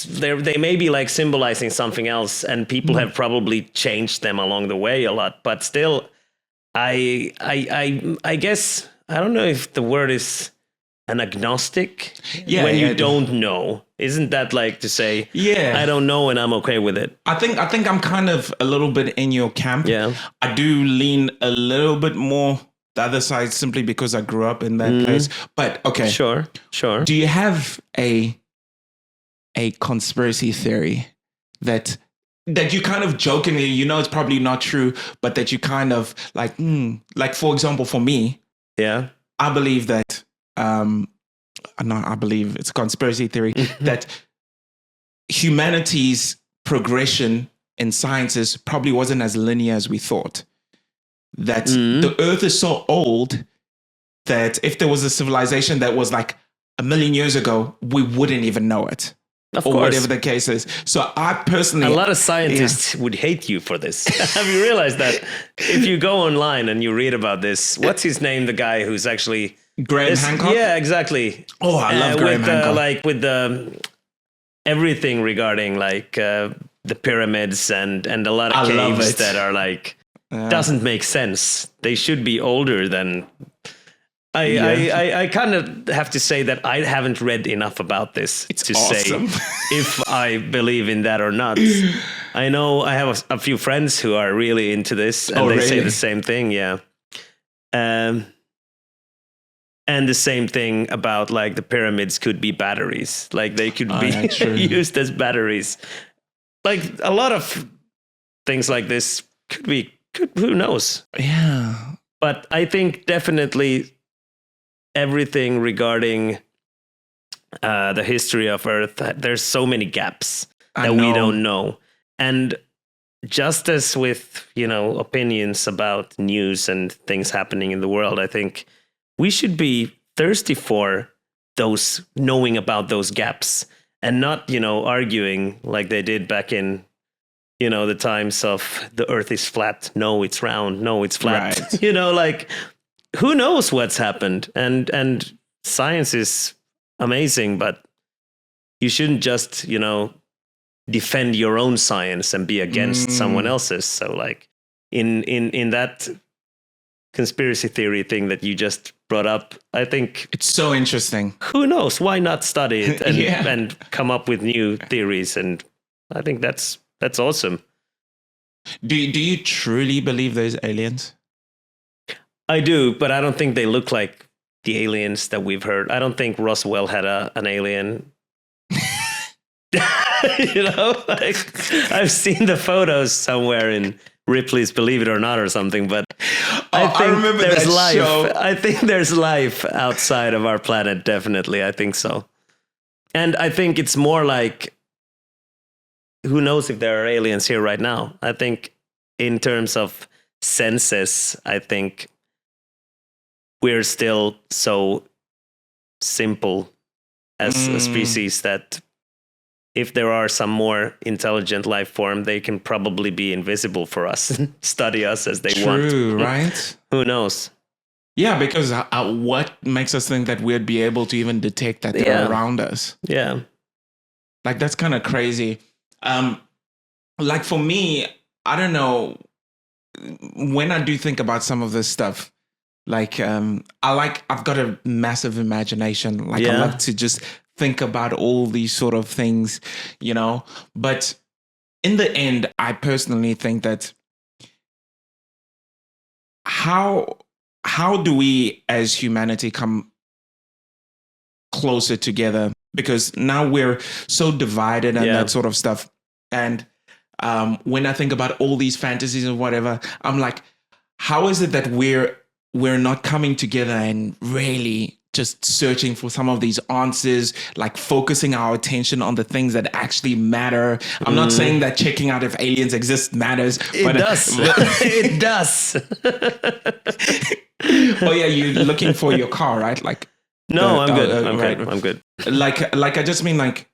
They may be like symbolizing something else, and people have probably changed them along the way a lot. But still, I guess I don't know if the word is an agnostic when you don't know. Isn't that like to say, I don't know and I'm okay with it? I think I'm kind of a little bit in your camp. Yeah. I do lean a little bit more the other side simply because I grew up in that place. But okay. Sure. Do you have a conspiracy theory that you kind of jokingly, it's probably not true, but that you kind of like, for example, for me, I believe that, I believe it's a conspiracy theory that humanity's progression in sciences probably wasn't as linear as we thought. That the earth is so old that if there was a civilization that was like 1 million years ago, we wouldn't even know it. Of or course. Whatever the case is. So I personally... A lot of scientists would hate you for this. Have you realized that? If you go online and you read about this, what's his name? The guy who's actually... Graham Hancock? Yeah, exactly. Oh, I love Graham Hancock. With the everything regarding like the pyramids and a lot of caves that are like... doesn't make sense. They should be older than... I kind of have to say that I haven't read enough about this to awesome. say if I believe in that or not. I know I have a few friends who are really into this, and they say the same thing. Yeah. And the same thing about like the pyramids could be batteries. Like they could be used as batteries. Like a lot of things like this who knows? Yeah. But I think definitely everything regarding the history of Earth, there's so many gaps that we don't know. And just as with, opinions about news and things happening in the world, I think we should be thirsty for knowing about those gaps and not, arguing like they did back in, the times of the Earth is flat. No, it's round. No, it's flat. Right. Like who knows what's happened? And science is amazing, but you shouldn't just, defend your own science and be against someone else's. So like in that conspiracy theory thing that you just brought up, I think it's so interesting. Who knows? Why not study it and come up with new theories? And I think that's awesome. Do you truly believe there's aliens? I do, but I don't think they look like the aliens that we've heard. I don't think Roswell had an alien. Like I've seen the photos somewhere in Ripley's Believe It or Not or something, but I remember there's that life. show. I think there's life outside of our planet, definitely. I think so. And I think it's more like, who knows if there are aliens here right now? I think in terms of senses, I think we're still so simple as a species that if there are some more intelligent life form, they can probably be invisible for us, study us as they want. True, right? Who knows? Yeah, because what makes us think that we'd be able to even detect that they're around us? Yeah. Like, that's kind of crazy. Like, for me, I don't know, when I do think about some of this stuff, like, I've got a massive imagination. Like, I love to just think about all these sort of things, you know? But in the end, I personally think that how do we as humanity come closer together? Because now we're so divided and that sort of stuff. And when I think about all these fantasies and whatever, I'm like, how is it that we're not coming together and really just searching for some of these answers, like focusing our attention on the things that actually matter? I'm not saying that checking out if aliens exist matters. It does. It does. Oh yeah, you're looking for your car, right? Like, no, I'm good. I'm good. Like I just mean, like,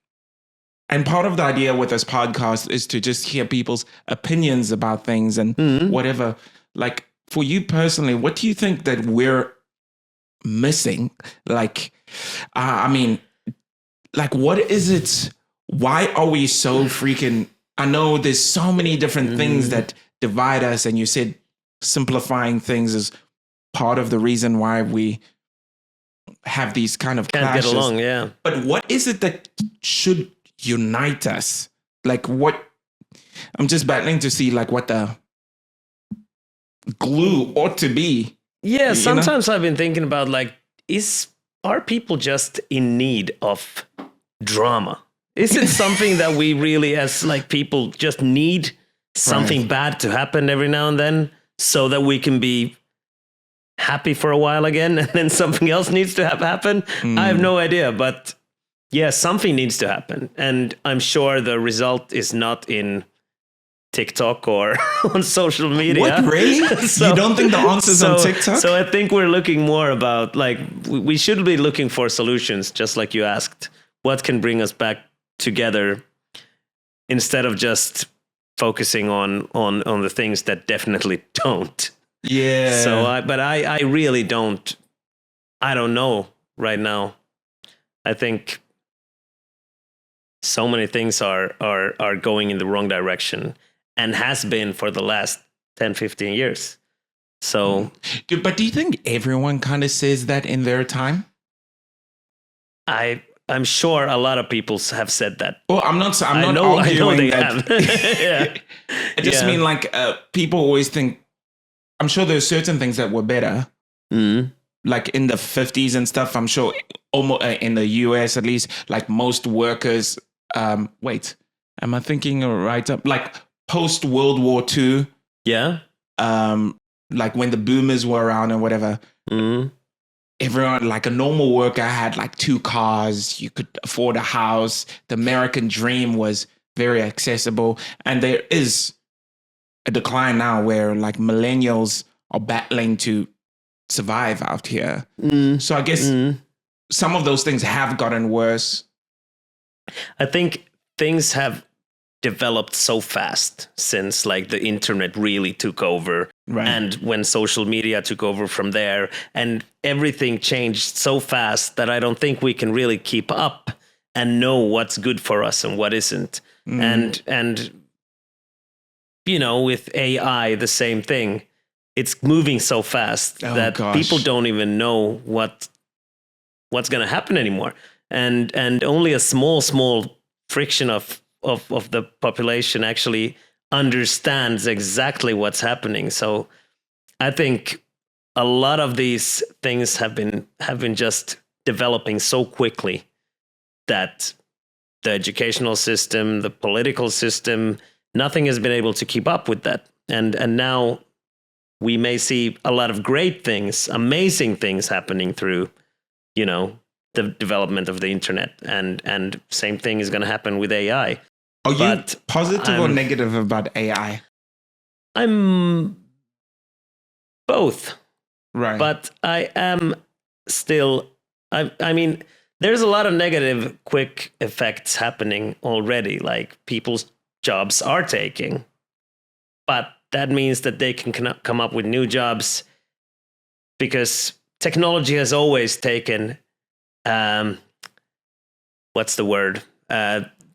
and part of the idea with this podcast is to just hear people's opinions about things and whatever. Like, for you personally, what do you think that we're missing? Like, I mean, like, what is it? Why are we so freaking? I know there's so many different things that divide us, and you said simplifying things is part of the reason why we have these kind of clashes. Can't get along, yeah. But what is it that should unite us? Like, what? I'm just battling to see, like, what the glue ought to be. Yeah, sometimes I've been thinking about, like, are people just in need of drama? Is it something that we really, as like people, just need something bad to happen every now and then so that we can be happy for a while again, and then something else needs to happen? I have no idea, but yeah, something needs to happen. And I'm sure the result is not in TikTok or on social media. What, really? You don't think the answer's on TikTok? So I think we're looking more about, like, we should be looking for solutions, just like you asked. What can bring us back together instead of just focusing on the things that definitely don't. Yeah. So I really don't. I don't know right now. I think so many things are going in the wrong direction, and has been for the last 10, 15 years. So, but do you think everyone kind of says that in their time? I'm sure a lot of people have said that. Well, I'm not arguing that. Yeah. I just mean, like, people always think, I'm sure there's certain things that were better. Like in the 50s and stuff, I'm sure almost in the US at least, like most workers, wait, am I thinking right up? Like post World War II. Yeah. Like when the boomers were around and whatever. Everyone, like a normal worker, had like 2 cars. You could afford a house. The American dream was very accessible. And there is a decline now where like millennials are battling to survive out here. So I guess some of those things have gotten worse. I think things have developed so fast since like the internet really took over, and when social media took over from there, and everything changed so fast that I don't think we can really keep up and know what's good for us and what isn't. And you know, with AI, the same thing. It's moving so fast that people don't even know what's going to happen anymore. And only a small friction of the population actually understands exactly what's happening. So I think a lot of these things have been just developing so quickly that the educational system, the political system, nothing has been able to keep up with that. And now we may see a lot of great things, amazing things happening through, the development of the internet. And same thing is going to happen with AI. Are you positive or negative about AI? I'm both. Right. But I am still, I mean, there's a lot of negative quick effects happening already. Like people's jobs are taking, but that means that they can come up with new jobs, because technology has always taken, what's the word?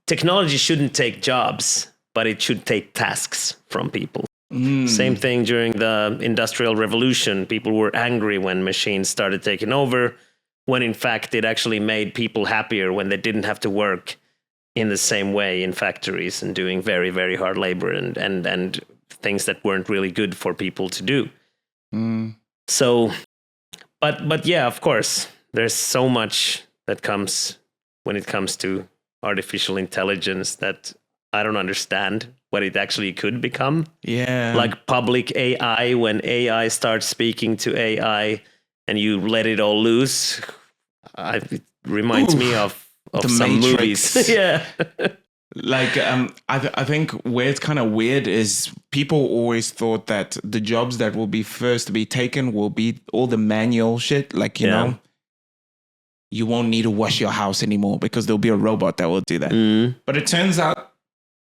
Technology shouldn't take jobs, but it should take tasks from people. Same thing during the Industrial Revolution. People were angry when machines started taking over, when in fact it actually made people happier when they didn't have to work in the same way in factories and doing very, very hard labor and things that weren't really good for people to do. So, but yeah, of course, there's so much that comes when it comes to artificial intelligence that I don't understand what it actually could become. Yeah. Like public AI, when AI starts speaking to AI and you let it all loose. It reminds me of some Matrix. movies. Yeah. Like, I think where it's kind of weird is people always thought that the jobs that will be first to be taken will be all the manual shit. Like, you know, you won't need to wash your house anymore because there'll be a robot that will do that. But it turns out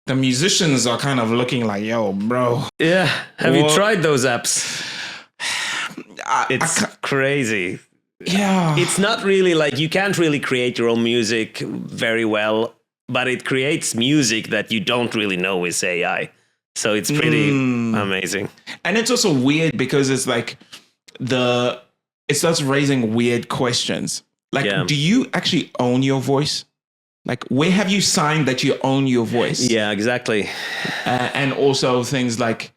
the musicians are kind of looking like, yo, bro. Yeah. Have you tried those apps? It's crazy. Yeah. It's not really like, you can't really create your own music very well, but it creates music that you don't really know is AI. So it's pretty amazing. And it's also weird because it's like it starts raising weird questions. Like, do you actually own your voice? Like, where have you signed that you own your voice? Yeah, exactly. And also things like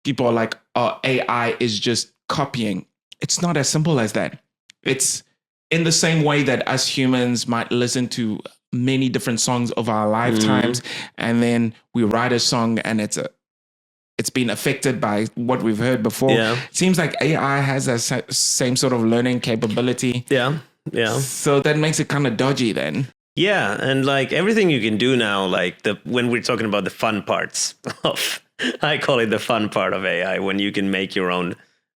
people are like, oh, AI is just copying. It's not as simple as that. It's in the same way that us humans might listen to many different songs of our lifetimes, and then we write a song and it's been affected by what we've heard before. Yeah. It seems like AI has that same sort of learning capability. Yeah. Yeah. So that makes it kind of dodgy then. Yeah, and like everything you can do now, like when we're talking about the fun parts of, I call it the fun part of AI, when you can make your own,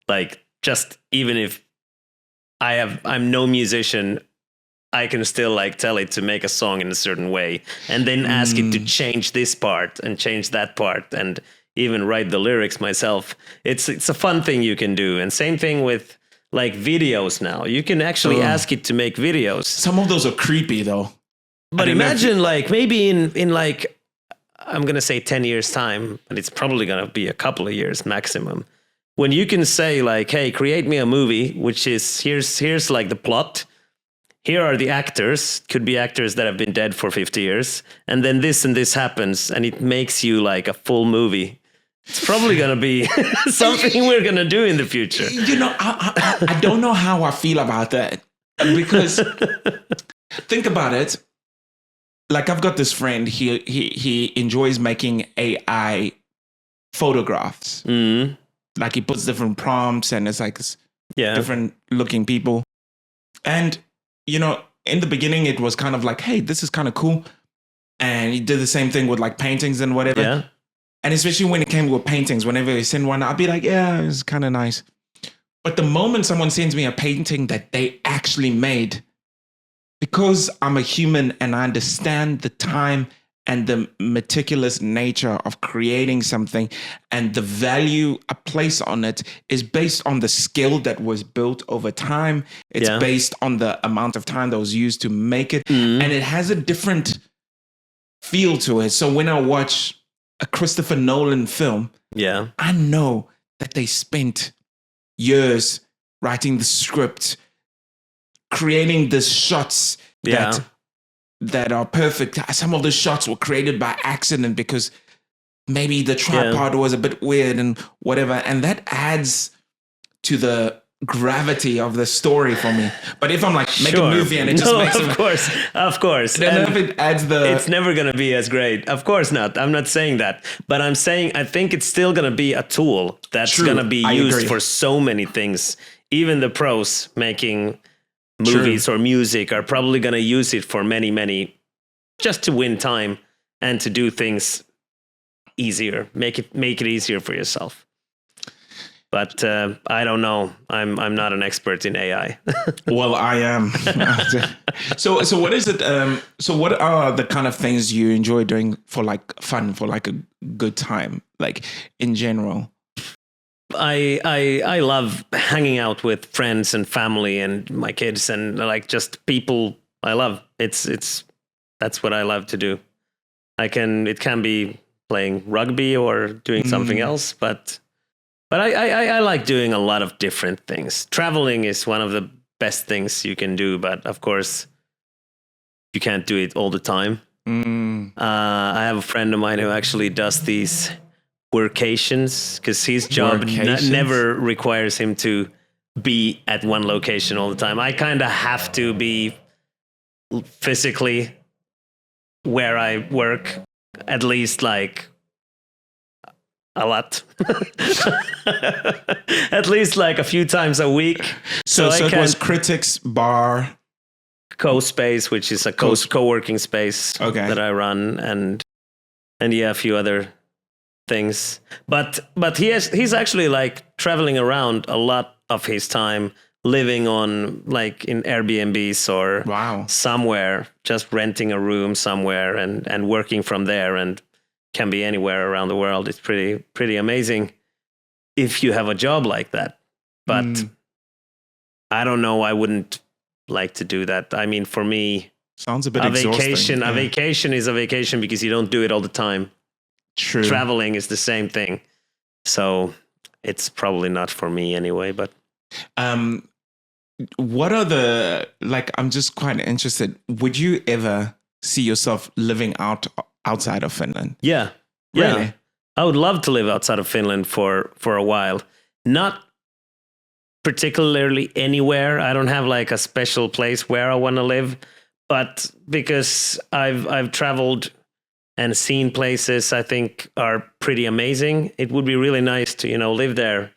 like, just even if I'm no musician, I can still like tell it to make a song in a certain way, and then ask it to change this part and change that part, and even write the lyrics myself. It's a fun thing you can do. And same thing with like videos now. You can actually ask it to make videos. Some of those are creepy though. But imagine like maybe in like, I'm going to say 10 years time, but it's probably going to be a couple of years maximum, when you can say like, hey, create me a movie, which is here's like the plot. Here are the actors, could be actors that have been dead for 50 years. And then this and this happens, and it makes you like a full movie. It's probably going to be something we're going to do in the future. You know, I don't know how I feel about that, because think about it. Like, I've got this friend, he enjoys making AI photographs. Like, he puts different prompts and it's like different looking people. And, you know, in the beginning, it was kind of like, hey, this is kind of cool. And he did the same thing with like paintings and whatever. Yeah. And especially when it came with paintings, whenever they send one, I'll be like, yeah, it's kind of nice. But the moment someone sends me a painting that they actually made, because I'm a human and I understand the time and the meticulous nature of creating something, and the value I place on it is based on the skill that was built over time. It's based on the amount of time that was used to make it. And it has a different feel to it. So when I watch a Christopher Nolan film, I know that they spent years writing the script, creating the shots that are perfect. Some of the shots were created by accident because maybe the tripod was a bit weird and whatever. And that adds to the gravity of the story for me. But if I'm like make Sure. a movie and it just makes of course. then if it adds It's never going to be as great. Of course not. I'm not saying that. But I'm saying I think it's still going to be a tool that's going to be used for so many things. Even the pros making movies or music are probably going to use it for many, just to win time and to do things easier. Make it easier for yourself. But I don't know. I'm not an expert in AI. Well, I am. So what is it? So what are the kind of things you enjoy doing for like fun, for like a good time, like in general? I love hanging out with friends and family and my kids and like just people I love. That's what I love to do. It can be playing rugby or doing something else, but I like doing a lot of different things. Traveling is one of the best things you can do, but of course you can't do it all the time. I have a friend of mine who actually does these workations because his job never requires him to be at one location all the time. I kind of have to be physically where I work at least like a lot. At least like a few times a week. So it was Critix bar. Co-space, which is a co-working space that I run, and yeah, a few other things. But he's actually like traveling around a lot of his time, living on like in Airbnbs or somewhere, just renting a room somewhere and working from there, and can be anywhere around the world. It's pretty amazing if you have a job like that. But I don't know. I wouldn't like to do that. I mean, for me, sounds a bit exhausting. A vacation is a vacation because you don't do it all the time. True. Traveling is the same thing. So it's probably not for me anyway, but what are the, like, I'm just quite interested. Would you ever see yourself living outside of Finland? Yeah. Really? Yeah. I would love to live outside of Finland for a while. Not particularly anywhere. I don't have like a special place where I want to live, but because I've traveled and seen places I think are pretty amazing, it would be really nice to, live there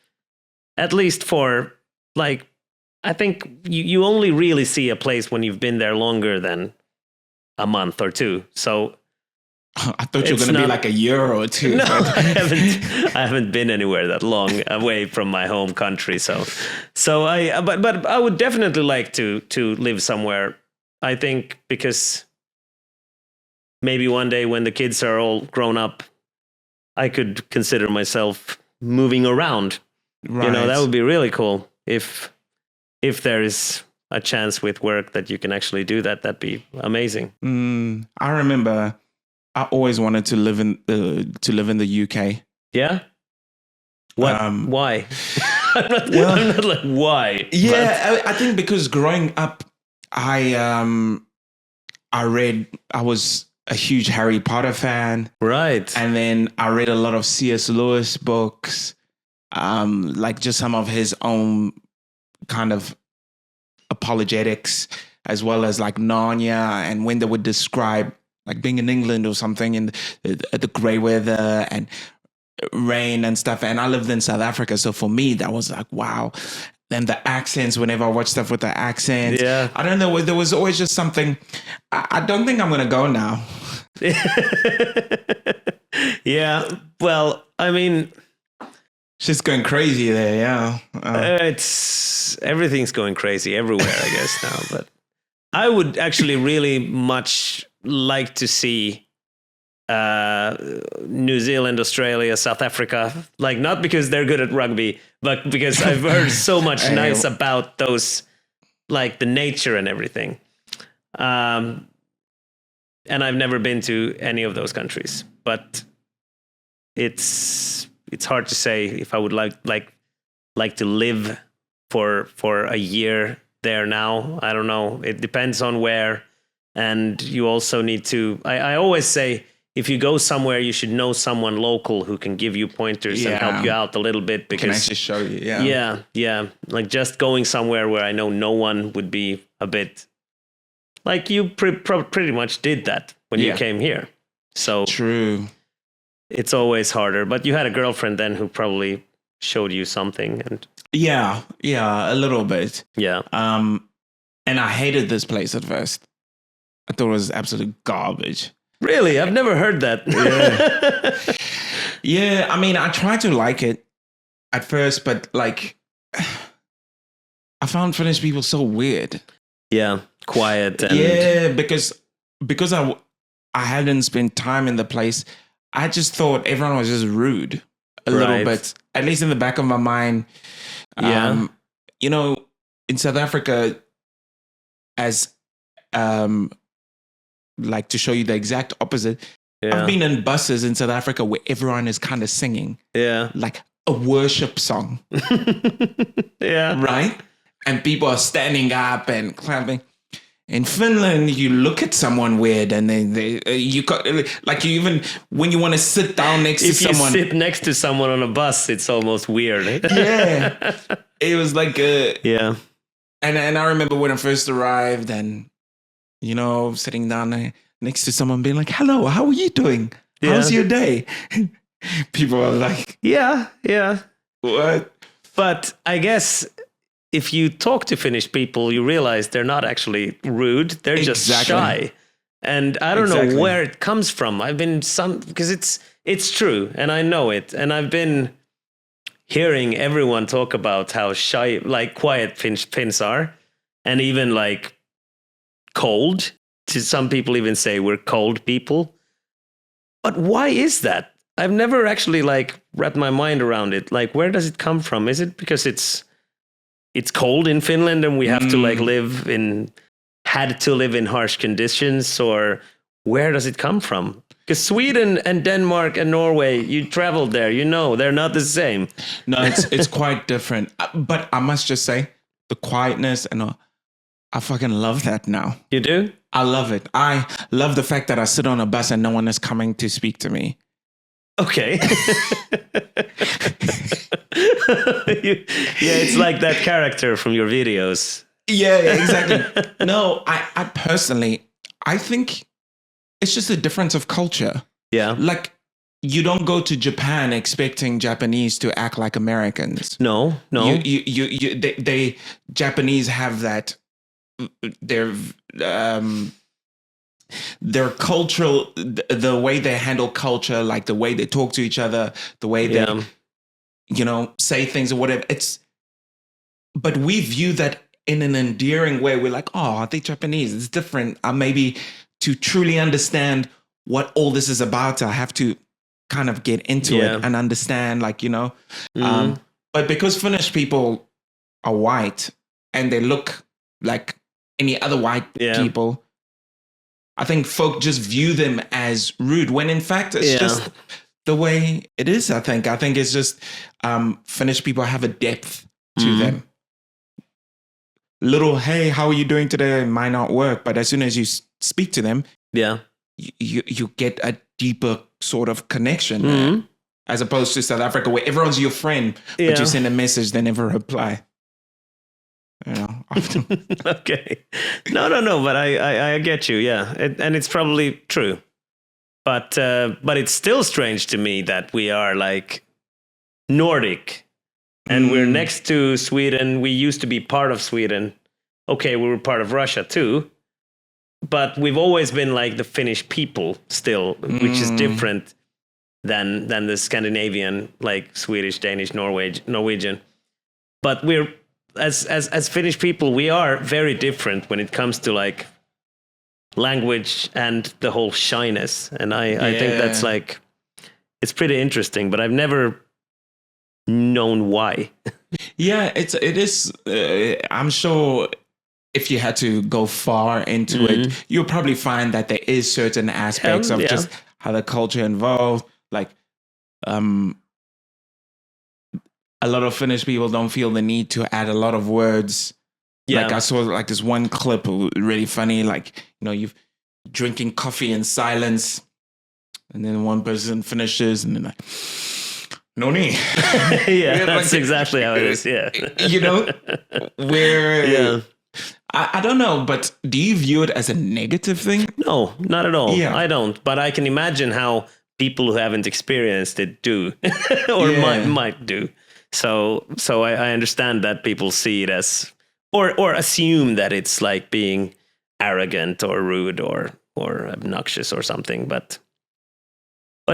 at least for like, I think you only really see a place when you've been there longer than a month or two. So I thought you were going to be like a year or two. No, I haven't been anywhere that long away from my home country. But I would definitely like to live somewhere. I think because maybe one day when the kids are all grown up, I could consider myself moving around. Right. That would be really cool if there is a chance with work that you can actually do that. That'd be amazing. I remember I always wanted to live in the UK. Yeah. What? Why? I'm not like why. Yeah, I think because growing up, I was a huge Harry Potter fan. Right. And then I read a lot of C.S. Lewis books, like just some of his own kind of apologetics, as well as like Narnia, and when they would describe like being in England or something in the grey weather and rain and stuff. And I lived in South Africa. So for me, that was like, wow. And the accents, whenever I watch stuff with the accents, I don't know, there was always just something. I don't think I'm going to go now. Yeah. Well, I mean, she's going crazy there. Yeah. Everything's going crazy everywhere, I guess now, but I would actually really much like to see New Zealand, Australia, South Africa, like not because they're good at rugby, but because I've heard so much nice about those, like the nature and everything. And I've never been to any of those countries, but it's hard to say if I would like to live for a year there now. I don't know. It depends on where. And you also need to, I always say, if you go somewhere, you should know someone local who can give you pointers and help you out a little bit. Because can actually show you. Yeah. Like just going somewhere where I know no one would be a bit like you pretty much did that when you came here. So true. It's always harder. But you had a girlfriend then who probably showed you something. And yeah, a little bit. Yeah. And I hated this place at first. I thought it was absolute garbage. Really? I've never heard that. Yeah, I mean, I tried to like it at first, but like, I found Finnish people so weird. Yeah, quiet. And yeah, because I hadn't spent time in the place, I just thought everyone was just rude a little bit, at least in the back of my mind. You know, in South Africa, as like to show you the exact opposite, I've been in buses in South Africa where everyone is kind of singing, like a worship song, right? And people are standing up and clapping. In Finland, you look at someone weird, and you even when you want to sit down next to someone, if you sit next to someone on a bus, it's almost weird. It was like And I remember when I first arrived, and sitting down there next to someone, being like, "Hello, how are you doing? How's your day?" People are like, "Yeah, what?" But I guess if you talk to Finnish people, you realize they're not actually rude. They're just shy. And I don't know where it comes from. I've been because it's true, and I know it. And I've been hearing everyone talk about how shy, like quiet Finns are, and even like cold. Some people even say we're cold people. But why is that? I've never actually like wrapped my mind around it. Like, where does it come from? Is it because it's cold in Finland and we have to like had to live in harsh conditions, or where does it come from? Because Sweden and Denmark and Norway, you traveled there, they're not the same. No, it's quite different. But I must just say, the quietness and I fucking love that now. You do? I love it. I love the fact that I sit on a bus and no one is coming to speak to me. Okay. It's like that character from your videos. Yeah, exactly. No, I personally, I think it's just a difference of culture. Yeah. Like, you don't go to Japan expecting Japanese to act like Americans. No. They Japanese have that, their cultural, the way they handle culture, like the way they talk to each other, the way they, say things or whatever. But we view that in an endearing way. We're like, oh, are they Japanese? It's different. Maybe to truly understand what all this is about, I have to kind of get into it and understand, but because Finnish people are white and they look like any other white people, I think folk just view them as rude, when in fact it's just the way it is. I think it's just Finnish people have a depth to them. Little, hey, how are you doing today? It might not work, but as soon as you speak to them, you get a deeper sort of connection there, as opposed to South Africa, where everyone's your friend, but you send a message, they never reply. Okay. No, but I get you. Yeah. And it's probably true. But it's still strange to me that we are like Nordic and we're next to Sweden. We used to be part of Sweden. Okay, we were part of Russia too. But we've always been like the Finnish people still, which is different than the Scandinavian, like Swedish, Danish, Norwegian. But we're as Finnish people, we are very different when it comes to like language and the whole shyness. And I think that's like, it's pretty interesting, but I've never known why. It is. I'm sure if you had to go far into it, you'll probably find that there is certain aspects of just how the culture involved. Like, a lot of Finnish people don't feel the need to add a lot of words. Like I saw like this one clip, really funny. Like, you're drinking coffee in silence, And then one person finishes and then like, no need. Yeah, that's exactly how it is. Yeah. You know, where Yeah. I don't know, but do you view it as a negative thing? No, not at all. Yeah. I don't. But I can imagine how people who haven't experienced it do, or might do. So I understand that people see it as, or assume that it's like being arrogant or rude or obnoxious or something. But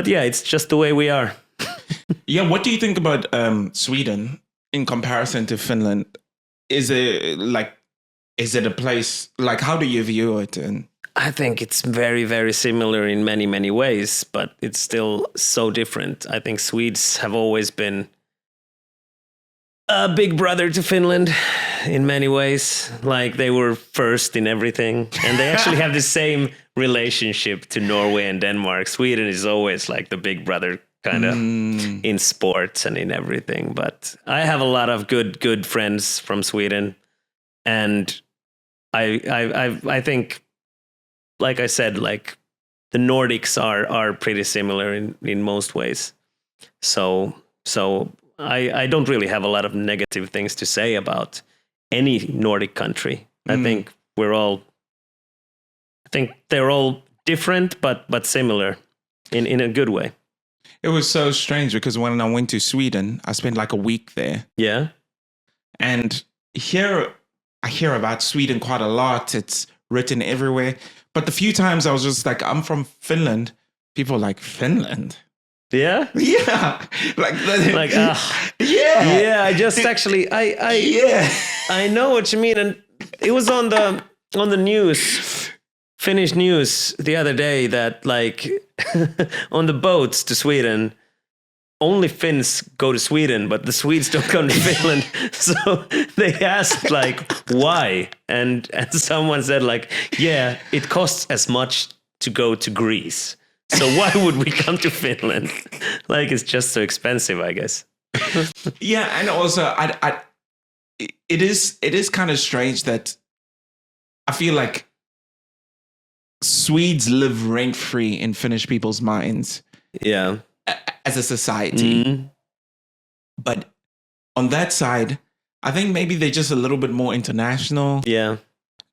yeah, it's just the way we are. Yeah. What do you think about Sweden in comparison to Finland? Is it a place, like, how do you view it? And I think it's very, very similar in many, many ways, but it's still so different. I think Swedes have always been a big brother to Finland in many ways. Like, they were first in everything, and they actually have the same relationship to Norway and Denmark. Sweden is always like the big brother kind of in sports and in everything. But I have a lot of good friends from Sweden, and I think, like I said, like the Nordics are pretty similar in most ways. So I don't really have a lot of negative things to say about any Nordic country. I think they're all different, but similar in a good way. it was so strange because when I went to Sweden, I spent like a week there. Yeah. And here I hear about Sweden quite a lot. It's written everywhere. But the few times I was just like, I'm from Finland, people are like, Finland? Yeah. Yeah. Like, yeah. I just actually, I know what you mean. And it was on the news, Finnish news the other day that like on the boats to Sweden, only Finns go to Sweden, but the Swedes don't come to Finland. So they asked like, why? And someone said like, yeah, it costs as much to go to Greece. So why would we come to Finland? Like, it's just so expensive, I guess. Yeah, and also it is kind of strange that I feel like Swedes live rent free in Finnish people's minds. Yeah. As a society. But on that side, I think maybe they're just a little bit more international. Yeah.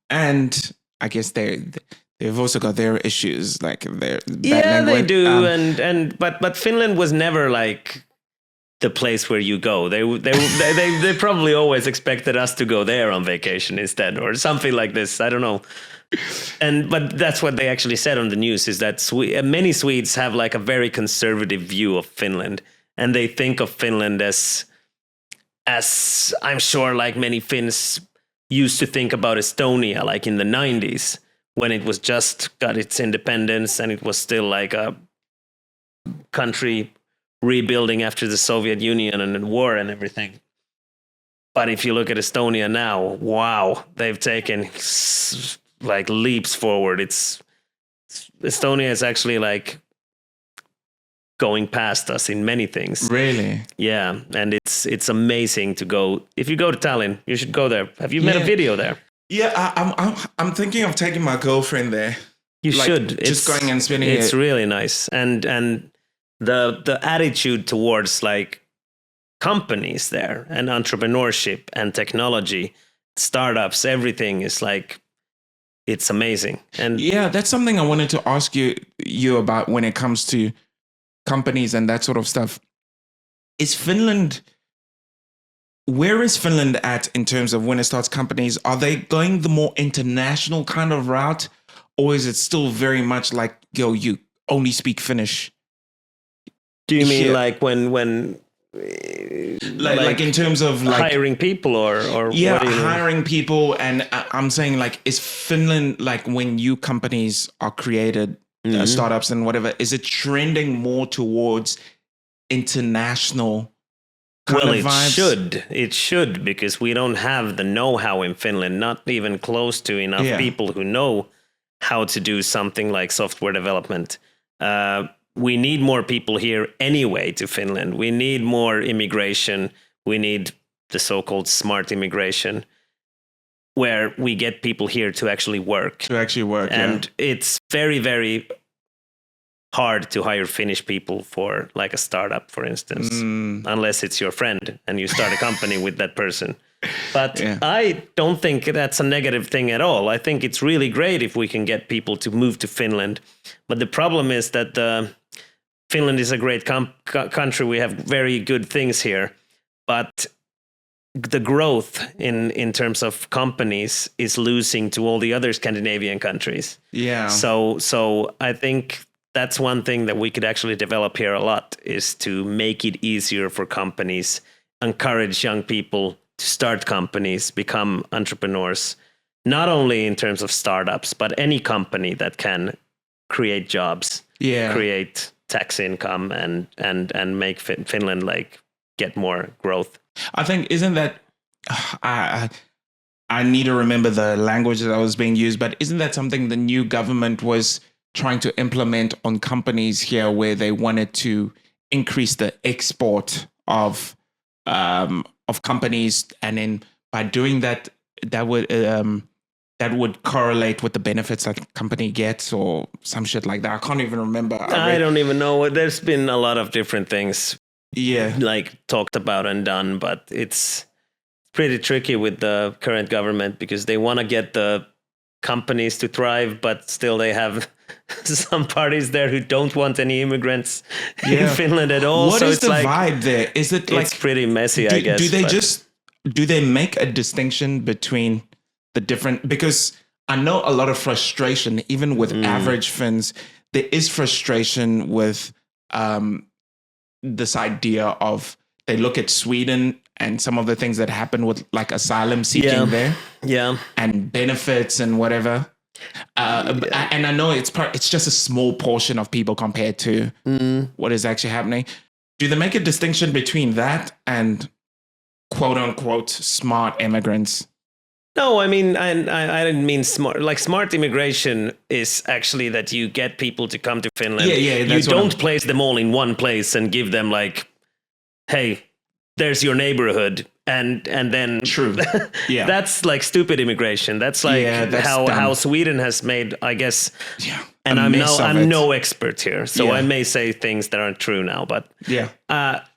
And I guess they've also got their issues, like their they do. But Finland was never like the place where you go. They probably always expected us to go there on vacation instead, or something like this. I don't know. But that's what they actually said on the news, is that many Swedes have like a very conservative view of Finland, and they think of Finland as I'm sure like many Finns used to think about Estonia, like in the 90s, when it was just got its independence and it was still like a country rebuilding after the Soviet Union and the war and everything. But if you look at Estonia now, wow, they've taken like leaps forward. Estonia is actually like going past us in many things. Really? Yeah, and it's amazing to go. If you go to Tallinn, you should go there. Have you made a video there? Yeah, I'm thinking of taking my girlfriend there. You should. Just going and spending It's really nice, and the attitude towards like companies there and entrepreneurship and technology, startups, everything is like, it's amazing. And yeah, that's something I wanted to ask you about when it comes to companies and that sort of stuff. Where is Finland at in terms of when it starts companies? Are they going the more international kind of route, or is it still very much like, yo, you only speak Finnish? Do you mean like when like in terms of like hiring people or yeah, what do you mean? hiring people? And I'm saying, like, is Finland, like when new companies are created, startups and whatever, is it trending more towards international kind of vibes? It should, because we don't have the know-how in Finland, not even close to enough people who know how to do something like software development. We need more people here anyway to Finland. We need more immigration. We need the so-called smart immigration, where we get people here to actually work. And it's very, very hard to hire Finnish people for like a startup, for instance, unless it's your friend and you start a company with that person. But I don't think that's a negative thing at all. I think it's really great if we can get people to move to Finland. But the problem is that Finland is a great country. We have very good things here. But the growth in terms of companies is losing to all the other Scandinavian countries. Yeah. So I think that's one thing that we could actually develop here a lot, is to make it easier for companies, encourage young people to start companies, become entrepreneurs, not only in terms of startups, but any company that can create jobs, create tax income and make Finland like get more growth. I think, isn't that, I need to remember the language that was being used, but isn't that something the new government was trying to implement on companies here, where they wanted to increase the export of companies, and then by doing that, that would correlate with the benefits that a company gets or some shit like that. I can't even remember. I don't even know. There's been a lot of different things, like talked about and done, but it's pretty tricky with the current government because they want to get the companies to thrive, but still they have some parties there who don't want any immigrants in Finland at all. What is the vibe there? Is it like, it's pretty messy, I guess. Do they make a distinction between the different, because I know a lot of frustration, even with average Finns, there is frustration with this idea of, they look at Sweden and some of the things that happen with like asylum seeking there, and benefits and whatever. And I know it's just a small portion of people compared to what is actually happening. Do they make a distinction between that and quote unquote smart immigrants? No, I mean, I didn't mean smart. Like, smart immigration is actually that you get people to come to Finland. You don't place them all in one place and give them like, hey, there's your neighborhood, and then true. That's like stupid immigration. That's like how Sweden has made, I guess. Yeah. And I'm no expert here, so I may say things that aren't true now. But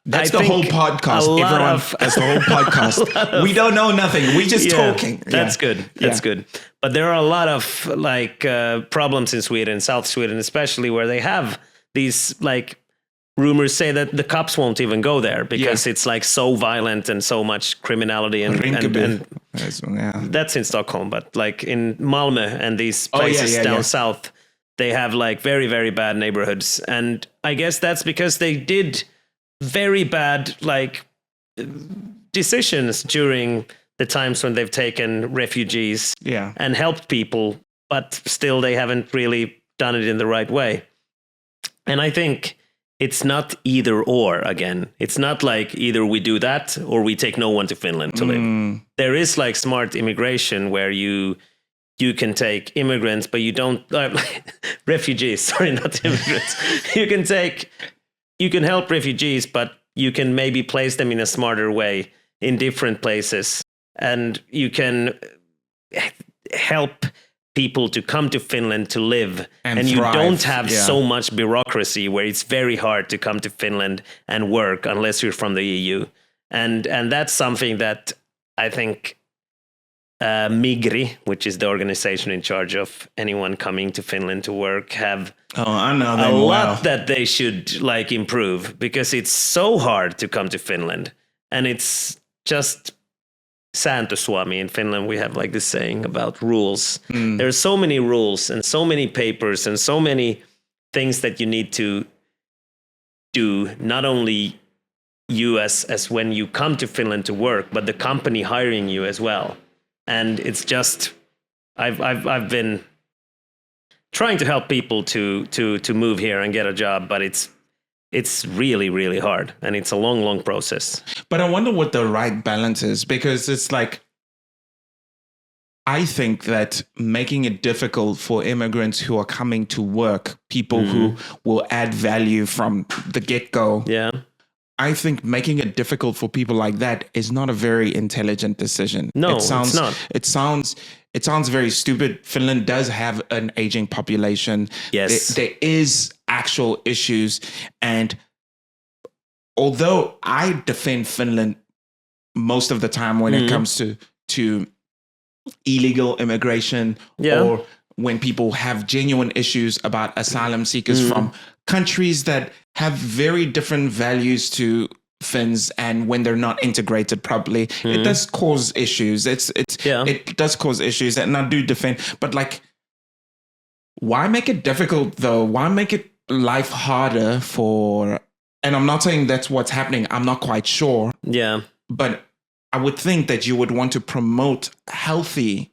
that's the whole podcast. That's the whole podcast. We don't know nothing. We just talking. That's good. That's good. But there are a lot of like problems in Sweden, South Sweden especially, where they have these like rumors say that the cops won't even go there because it's like so violent and so much criminality and that's in Stockholm, but like in Malmö and these places down south, they have like very, very bad neighborhoods. And I guess that's because they did very bad like decisions during the times when they've taken refugees and helped people, but still they haven't really done it in the right way. And I think it's not either or again. It's not like either we do that or we take no one to Finland to live. There is like smart immigration where you can take immigrants, but you don't refugees. Sorry, not immigrants. You can help refugees, but you can maybe place them in a smarter way in different places, and you can help people to come to Finland to live, and you don't have so much bureaucracy where it's very hard to come to Finland and work unless you're from the EU. And that's something that I think Migri, which is the organization in charge of anyone coming to Finland to work, have I know a lot that they should like improve, because it's so hard to come to Finland, and it's just Sääntösuomi. In Finland, we have like this saying about rules. There are so many rules and so many papers and so many things that you need to do, not only you as when you come to Finland to work, but the company hiring you as well. And it's just, I've been trying to help people to move here and get a job, but it's really, really hard, and it's a long, long process. But I wonder what the right balance is, because it's like, I think that making it difficult for immigrants who are coming to work, people who will add value from the get-go. Yeah. I think making it difficult for people like that is not a very intelligent decision. No, it's not. It sounds very stupid. Finland does have an aging population. Yes. There is actual issues. And although I defend Finland most of the time when it comes to illegal immigration or when people have genuine issues about asylum seekers from countries that have very different values to Finns, and when they're not integrated properly, it does cause issues. It does cause issues, and I do defend. But like, why make it difficult though? Why make it life harder for? And I'm not saying that's what's happening. I'm not quite sure. Yeah, but I would think that you would want to promote healthy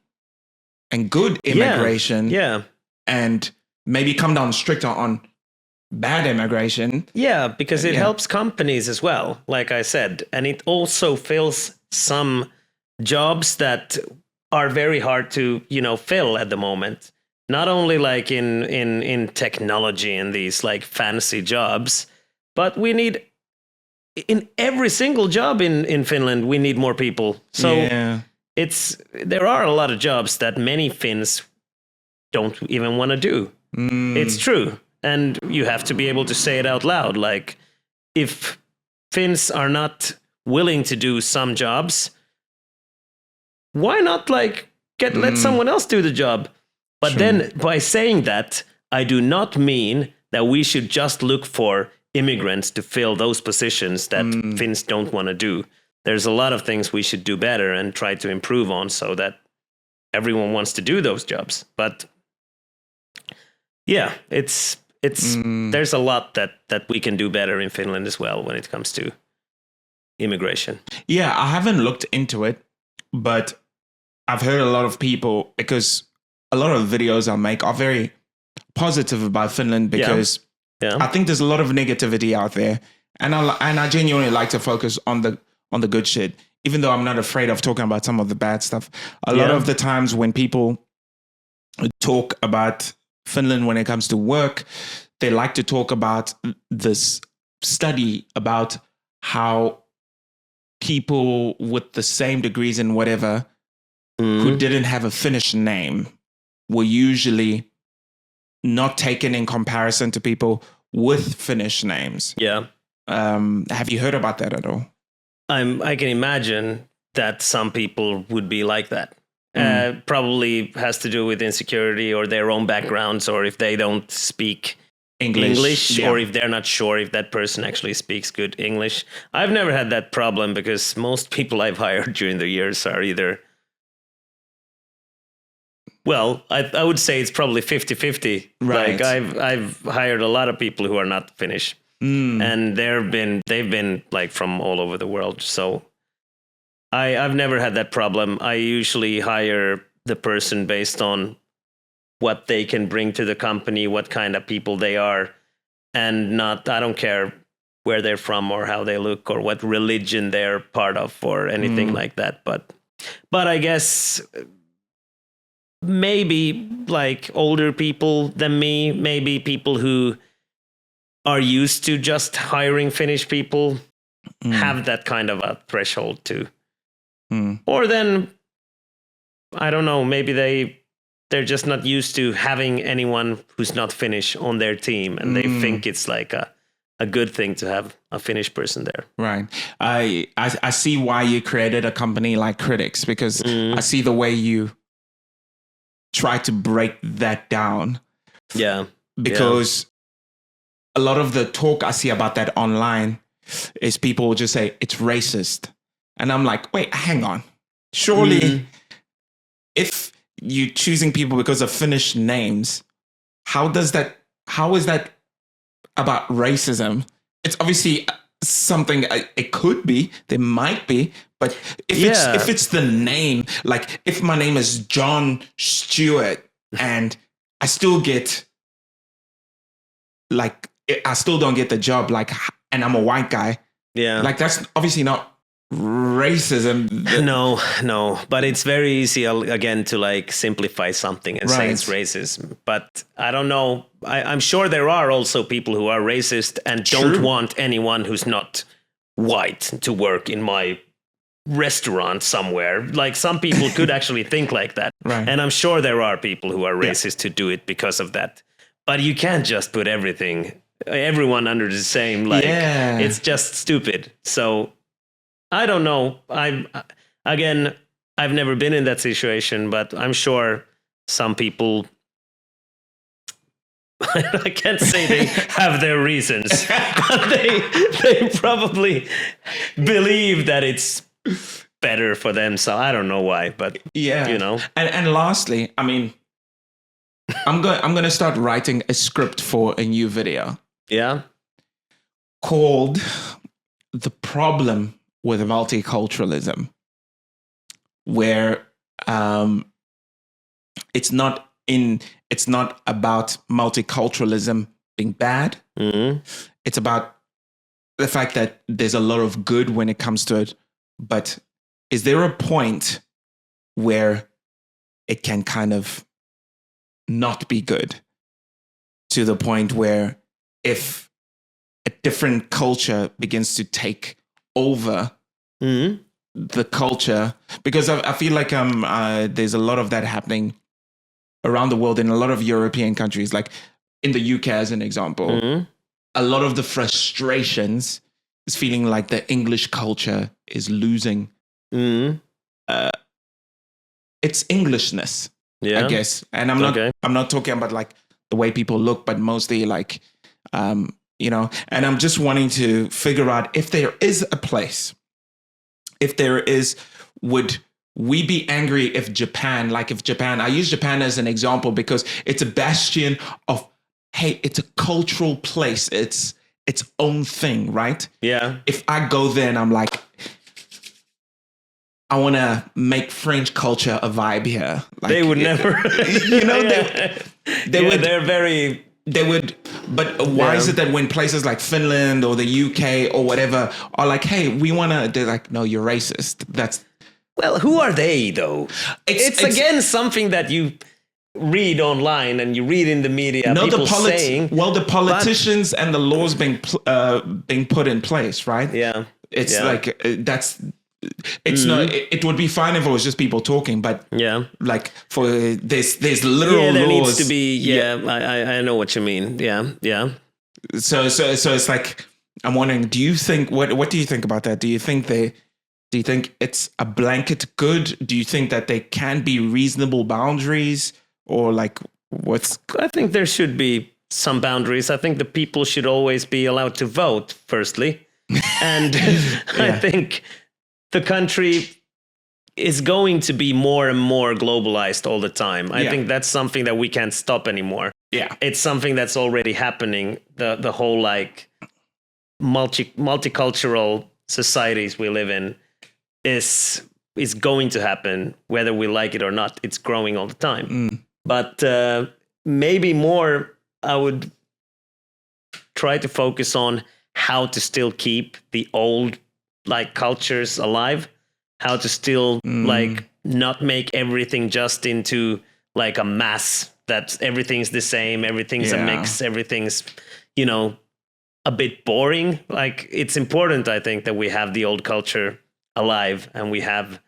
and good immigration. Yeah. And maybe come down stricter on bad immigration. Yeah, because it helps companies as well, like I said. And it also fills some jobs that are very hard to, fill at the moment. Not only like in technology and these like fancy jobs, but we need in every single job in Finland, we need more people. So there are a lot of jobs that many Finns don't even want to do. It's true. And you have to be able to say it out loud. Like, if Finns are not willing to do some jobs, why not like let someone else do the job? But then by saying that, I do not mean that we should just look for immigrants to fill those positions that Finns don't want to do. There's a lot of things we should do better and try to improve on so that everyone wants to do those jobs. But yeah, it's there's a lot that we can do better in Finland as well when it comes to immigration. Yeah, I haven't looked into it, but I've heard a lot of people, because a lot of videos I make are very positive about Finland, because I think there's a lot of negativity out there, and I genuinely like to focus on the good shit, even though I'm not afraid of talking about some of the bad stuff. A lot of the times when people talk about Finland when it comes to work, they like to talk about this study about how people with the same degrees in whatever who didn't have a Finnish name were usually not taken in comparison to people with Finnish names. Yeah. Have you heard about that at all? I can imagine that some people would be like that. Probably has to do with insecurity or their own backgrounds, or if they don't speak English or if they're not sure if that person actually speaks good English. I've never had that problem, because most people I've hired during the years are either, well, I would say it's probably 50-50. Right. Like I've hired a lot of people who are not Finnish, and they've been like from all over the world. So I've never had that problem. I usually hire the person based on what they can bring to the company, what kind of people they are, and I don't care where they're from or how they look or what religion they're part of or anything like that. But I guess maybe like older people than me, maybe people who are used to just hiring Finnish people have that kind of a threshold too. Or then, I don't know, maybe they're just not used to having anyone who's not Finnish on their team, and they think it's like a good thing to have a Finnish person there. Right. I see why you created a company like Critix, because I see the way you try to break that down. Yeah. Because a lot of the talk I see about that online is people will just say it's racist. And I'm like, wait, hang on. Surely if you're choosing people because of Finnish names, how is that about racism? It's obviously something it could be, there might be, but if it's the name, like if my name is John Stewart and I still get like, I still don't get the job, like, and I'm a white guy. Yeah. Like that's obviously not racism. No, but it's very easy again to like simplify something and say it's racism. But I don't know. I'm sure there are also people who are racist and don't want anyone who's not white to work in my restaurant somewhere. Like some people could actually think like that. Right. And I'm sure there are people who are racist to do it because of that. but you can't just put everyone under the same, like, it's just stupid. So I don't know. I've never been in that situation, but I'm sure some people, I can't say they have their reasons, but they probably believe that it's better for them. So I don't know why, but you know. And lastly, I mean, I'm going to start writing a script for a new video. Yeah. Called The Problem with Multiculturalism, where it's not about multiculturalism being bad. Mm-hmm. It's about the fact that there's a lot of good when it comes to it, but is there a point where it can kind of not be good, to the point where if a different culture begins to take over the culture, because I feel like there's a lot of that happening around the world in a lot of European countries, like in the UK as an example. A lot of the frustrations is feeling like the English culture is losing its Englishness, I guess. And I'm not talking about like the way people look, but mostly like you know, and I'm just wanting to figure out if there is a place, would we be angry if Japan, I use Japan as an example because it's a bastion of, hey, it's a cultural place. It's its own thing, right? Yeah. If I go there and I'm like, I want to make French culture a vibe here. Like, they would never, you know, they would, but why is it that when places like Finland or the UK or whatever are like, hey, we want to, they're like, no, you're racist. Well, who are they though? It's again something that you read online and you read in the media. No, people saying, the politicians and the laws being put in place, right? Yeah. It's like, it's not, it would be fine if it was just people talking, but like for there's literal there laws. Needs to be, I know what you mean. Yeah. So it's like, I'm wondering, do you think, what do you think about that? Do you think it's a blanket good? Do you think that there can be reasonable boundaries, or like I think there should be some boundaries. I think the people should always be allowed to vote, firstly. And I think the country is going to be more and more globalized all the time. I think that's something that we can't stop anymore. Yeah. It's something that's already happening. The whole like multicultural societies we live in is going to happen whether we like it or not. It's growing all the time. But maybe more I would try to focus on how to still keep the old like cultures alive, how to still like not make everything just into like a mass that everything's the same, everything's a mix, everything's, you know, a bit boring. Like it's important, I think, that we have the old culture alive and we have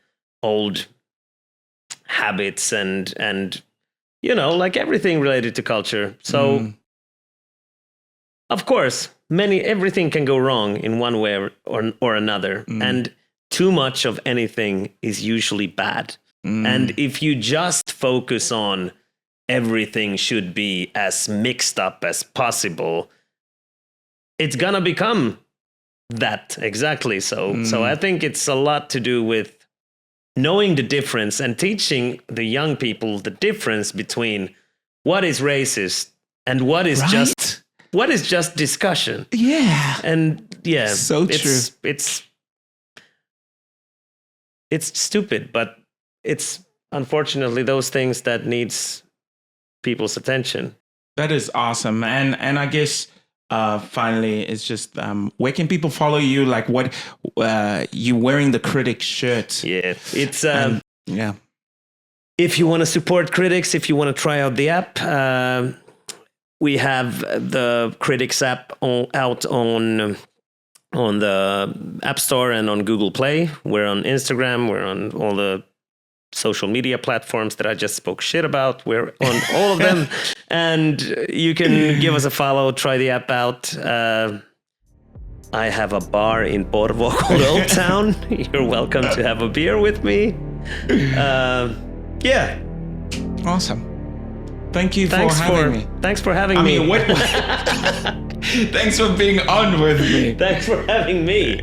old habits and you know, like everything related to culture. So of course, everything can go wrong in one way or another. And too much of anything is usually bad. And if you just focus on everything should be as mixed up as possible, it's gonna become that exactly. So I think it's a lot to do with knowing the difference and teaching the young people the difference between what is racist and what is just discussion. Yeah. And so true. It's stupid, but it's unfortunately those things that needs people's attention. That is awesome. And I guess finally it's just where can people follow you? Like what you wearing the Critix shirt? Yeah. It's if you want to support Critix, if you want to try out the app, we have the Critix app out on the App Store and on Google Play. We're on Instagram. We're on all the social media platforms that I just spoke shit about. We're on all of them. And you can give us a follow, try the app out. I have a bar in Porvoo called Old Town. You're welcome to have a beer with me. Yeah. Awesome. Thank you for having me. Thanks for having me. Thanks for being on with me. Thanks for having me.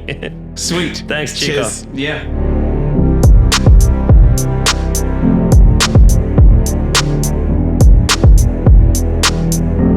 Sweet. Thanks, Chico. Cheers. Yeah.